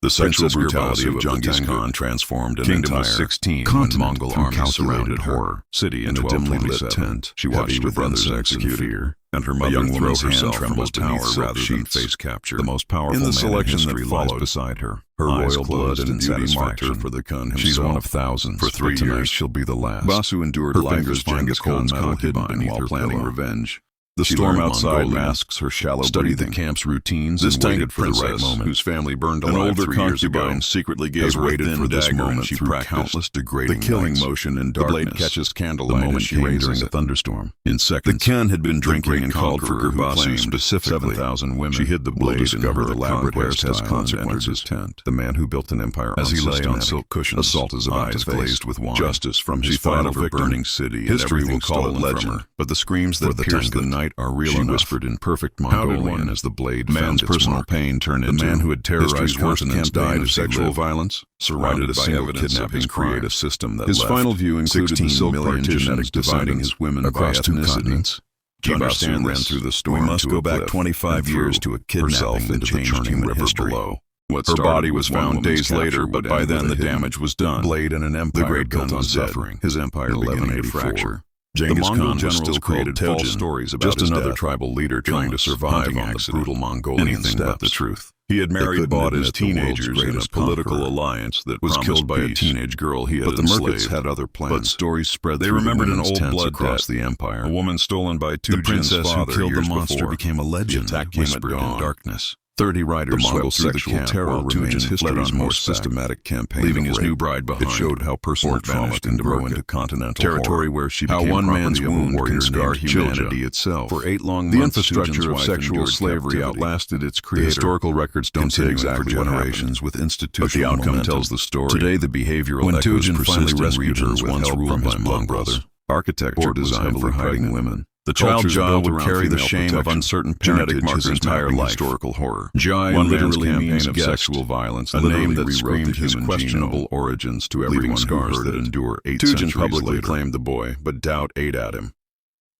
The sexual brutality of Genghis Khan transformed an entire 16 when Mongol armies surrounded her city in a dimly lit tent. She watched her brothers executed, and her mother throw herself from his power rather than face capture. The most powerful man in history lies beside her. Her royal blood and beauty marked her for the Khan himself. She's one of thousands. For 3 years, she'll be the last. Basu endured life as Genghis Khan's concubine while planning revenge. The storm outside masks her shallow breathing. The camp's routines this and waited for the right moment. Whose family burned alive 3 years ago secretly gave her waited for this moment she through countless degrading the killing motion in darkness. The blade catches candlelight the moment she came during a thunderstorm. In seconds, the Khan had been drinking and called for Basu specifically 7,000 women. She hid the blade discovered the elaborate hairstyle has consequences. Tent. The man who built an empire as he lay on silk cushions, assault his eyes glazed with wine. Justice from his final burning city. History will call it legend, but the screams that pierced the night night are real enough. She whispered in perfect Mongolian as the blade man's personal pain turned into the man who had terrorized continents died of sexual violence, surrounded by evidence of his create a system that his final view included the silk partitions dividing his women across two continents. To understand ran through the storm. We must go back 25 years to a kidnapping that changed human history. Below. Her body was found days later, but by then the damage was done. Blade and an empire. The great Khan was suffering. His empire beginning to fracture. Genghis Khan generals created false stories about just another tribal leader trying to survive on the brutal Mongolian steppes. But the truth. He had married, bought as teenagers in a political alliance that was killed by a teenage girl he had enslaved. But the Murkots had other plans. But stories spread. They remembered an old blood across the empire. A woman stolen by Tujin's princess who killed the monster became a legend. The attack whispered in darkness. 30 riders swept through the sexual remains fled on more systematic campaign, leaving his new bride behind. It showed how personal trauma can grow into continental territory where she became how one man's wound can scar humanity itself. For 8 long months, the infrastructure of sexual slavery outlasted its creator. The historical records don't say exactly for generations with institutional but the outcome tells the story. Today, the behavioral when Tujin finally rescued her once ruled by Mongols, architecture designed for hiding women. The child Jai would carry the shame of uncertain parentage his entire life. Historical horror. Jai literally means of sexual violence, a name that screamed his questionable origins to everyone scars that endure 8 centuries later. Tujin publicly claimed the boy, but doubt ate at him.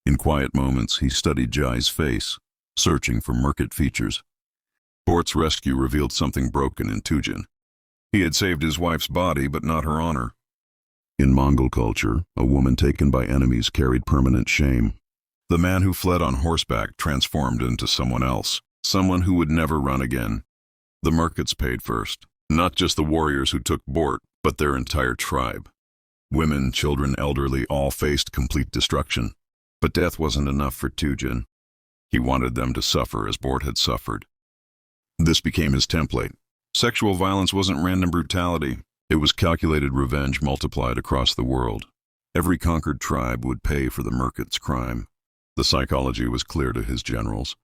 In quiet moments, he studied Jai's face, searching for Murkot features. Bort's rescue revealed something broken in Tujin. He had saved his wife's body, but not her honor. In Mongol culture, a woman taken by enemies carried permanent shame. The man who fled on horseback transformed into someone else, someone who would never run again. The Murkots paid first, not just the warriors who took Bort, but their entire tribe. Women, children, elderly, all faced complete destruction. But death wasn't enough for Tujin. He wanted them to suffer as Bort had suffered. This became his template. Sexual violence wasn't random brutality. It was calculated revenge multiplied across the world. Every conquered tribe would pay for the Murkots' crime. The psychology was clear to his generals.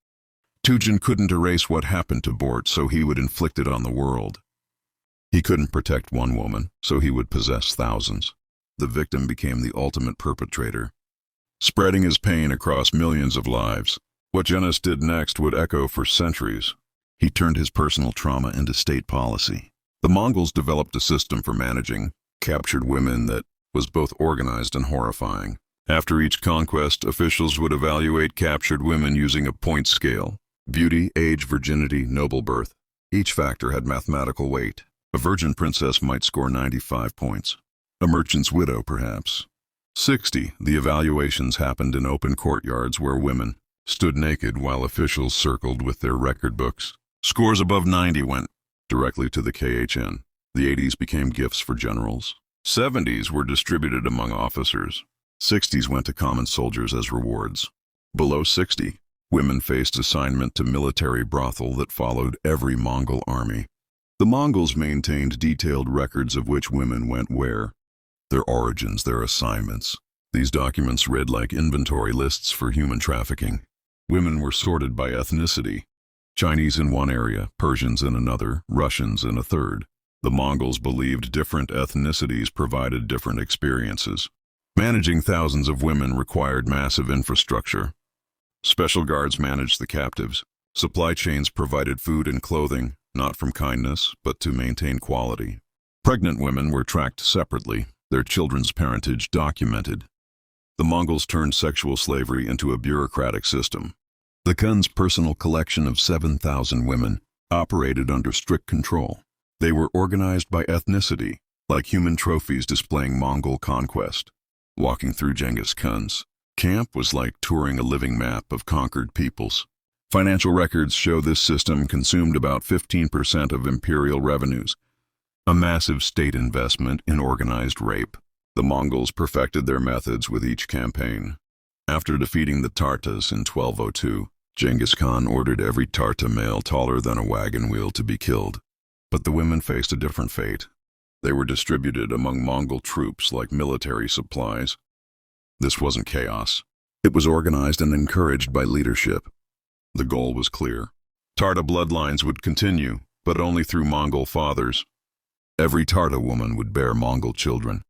Tujin couldn't erase what happened to Bort, so he would inflict it on the world. He couldn't protect one woman, so he would possess thousands. The victim became the ultimate perpetrator, spreading his pain across millions of lives. What Genghis did next would echo for centuries. He turned his personal trauma into state policy. The Mongols developed a system for managing captured women that was both organized and horrifying. After each conquest, officials would evaluate captured women using a point scale. Beauty, age, virginity, noble birth. Each factor had mathematical weight. A virgin princess might score 95 points. A merchant's widow, perhaps 60. The evaluations happened in open courtyards where women stood naked while officials circled with their record books. Scores above 90 went directly to the KHN. The 80s became gifts for generals. 70s were distributed among officers. 60s went to common soldiers as rewards. Below 60, women faced assignment to military brothel that followed every Mongol army. The Mongols maintained detailed records of which women went where, their origins, their assignments. These documents read like inventory lists for human trafficking. Women were sorted by ethnicity. Chinese in one area, Persians in another, Russians in a third. The Mongols believed different ethnicities provided different experiences. Managing thousands of women required massive infrastructure. Special guards managed the captives. Supply chains provided food and clothing, not from kindness, but to maintain quality. Pregnant women were tracked separately, their children's parentage documented. The Mongols turned sexual slavery into a bureaucratic system. The Khan's personal collection of 7,000 women operated under strict control. They were organized by ethnicity, like human trophies displaying Mongol conquest. Walking through Genghis Khan's camp was like touring a living map of conquered peoples. Financial records show this system consumed about 15% of imperial revenues, a massive state investment in organized rape. The Mongols perfected their methods with each campaign. After defeating the Tartas in 1202, Genghis Khan ordered every Tarta male taller than a wagon wheel to be killed. But the women faced a different fate. They were distributed among Mongol troops like military supplies. This wasn't chaos. It was organized and encouraged by leadership. The goal was clear. Tarta bloodlines would continue, but only through Mongol fathers. Every Tarta woman would bear Mongol children,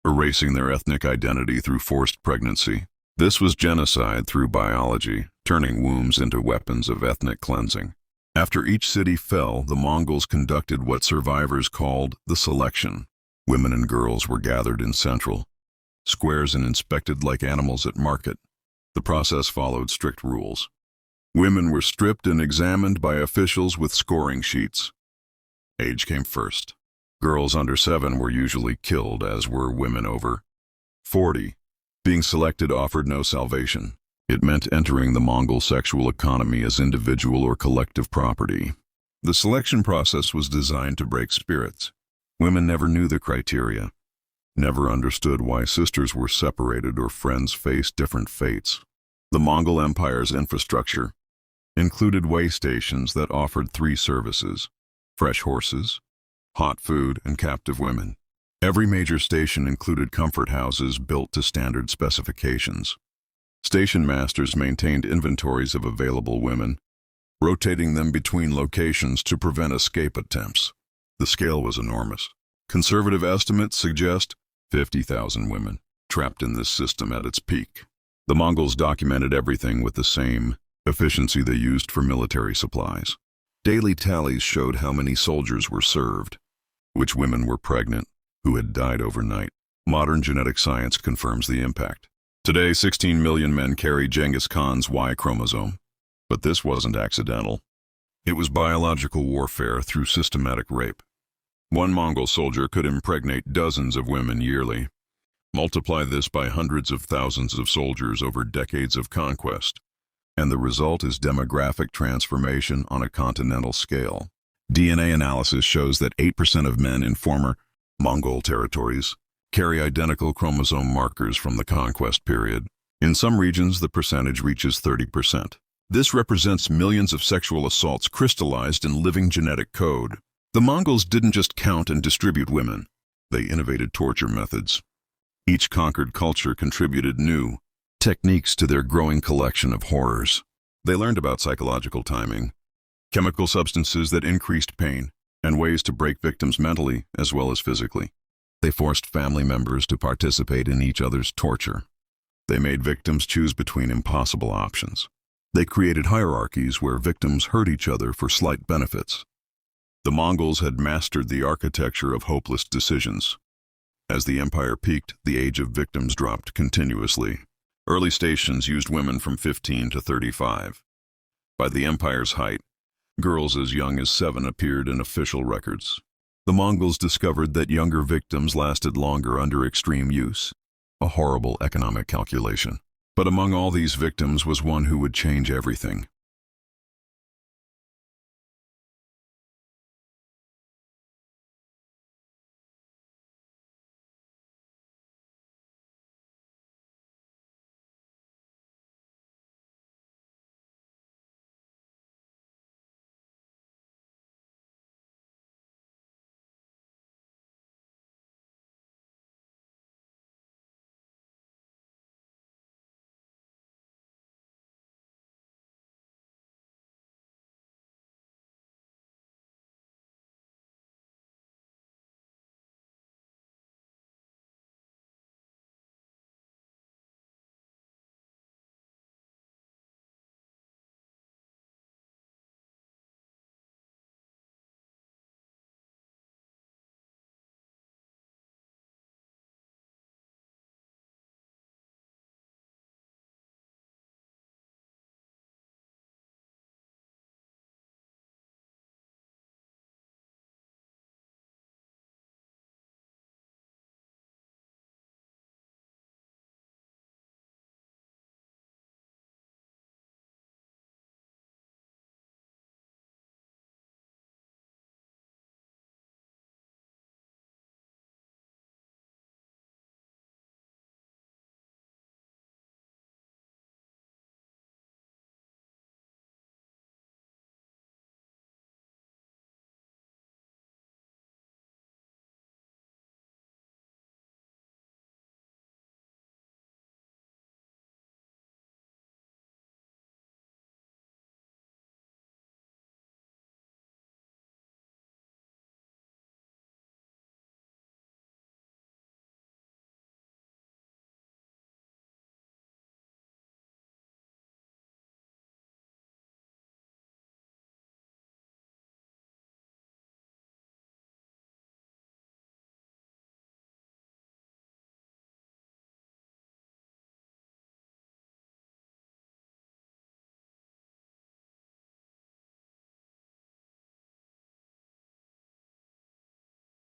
erasing their ethnic identity through forced pregnancy. This was genocide through biology, turning wombs into weapons of ethnic cleansing. After each city fell, the Mongols conducted what survivors called the selection. Women and girls were gathered in central squares and inspected like animals at market. The process followed strict rules. Women were stripped and examined by officials with scoring sheets. Age came first. Girls under 7 were usually killed, as were women over 40. Being selected offered no salvation. It meant entering the Mongol sexual economy as individual or collective property. The selection process was designed to break spirits. Women never knew the criteria, never understood why sisters were separated or friends faced different fates. The Mongol Empire's infrastructure included way stations that offered 3 services: fresh horses, hot food, and captive women. Every major station included comfort houses built to standard specifications. Station masters maintained inventories of available women, rotating them between locations to prevent escape attempts. The scale was enormous. Conservative estimates suggest 50,000 women trapped in this system at its peak. The Mongols documented everything with the same efficiency they used for military supplies. Daily tallies showed how many soldiers were served, which women were pregnant, who had died overnight. Modern genetic science confirms the impact. Today, 16 million men carry Genghis Khan's Y chromosome. But this wasn't accidental. It was biological warfare through systematic rape. One Mongol soldier could impregnate dozens of women yearly. Multiply this by hundreds of thousands of soldiers over decades of conquest, and the result is demographic transformation on a continental scale. DNA analysis shows that 8% of men in former Mongol territories carry identical chromosome markers from the conquest period. In some regions, the percentage reaches 30%. This represents millions of sexual assaults crystallized in living genetic code. The Mongols didn't just count and distribute women. They innovated torture methods. Each conquered culture contributed new techniques to their growing collection of horrors. They learned about psychological timing, chemical substances that increased pain, and ways to break victims mentally as well as physically. They forced family members to participate in each other's torture. They made victims choose between impossible options. They created hierarchies where victims hurt each other for slight benefits. The Mongols had mastered the architecture of hopeless decisions. As the empire peaked, the age of victims dropped continuously. Early stations used women from 15 to 35. By the empire's height, girls as young as 7 appeared in official records. The Mongols discovered that younger victims lasted longer under extreme use, a horrible economic calculation. But among all these victims was one who would change everything.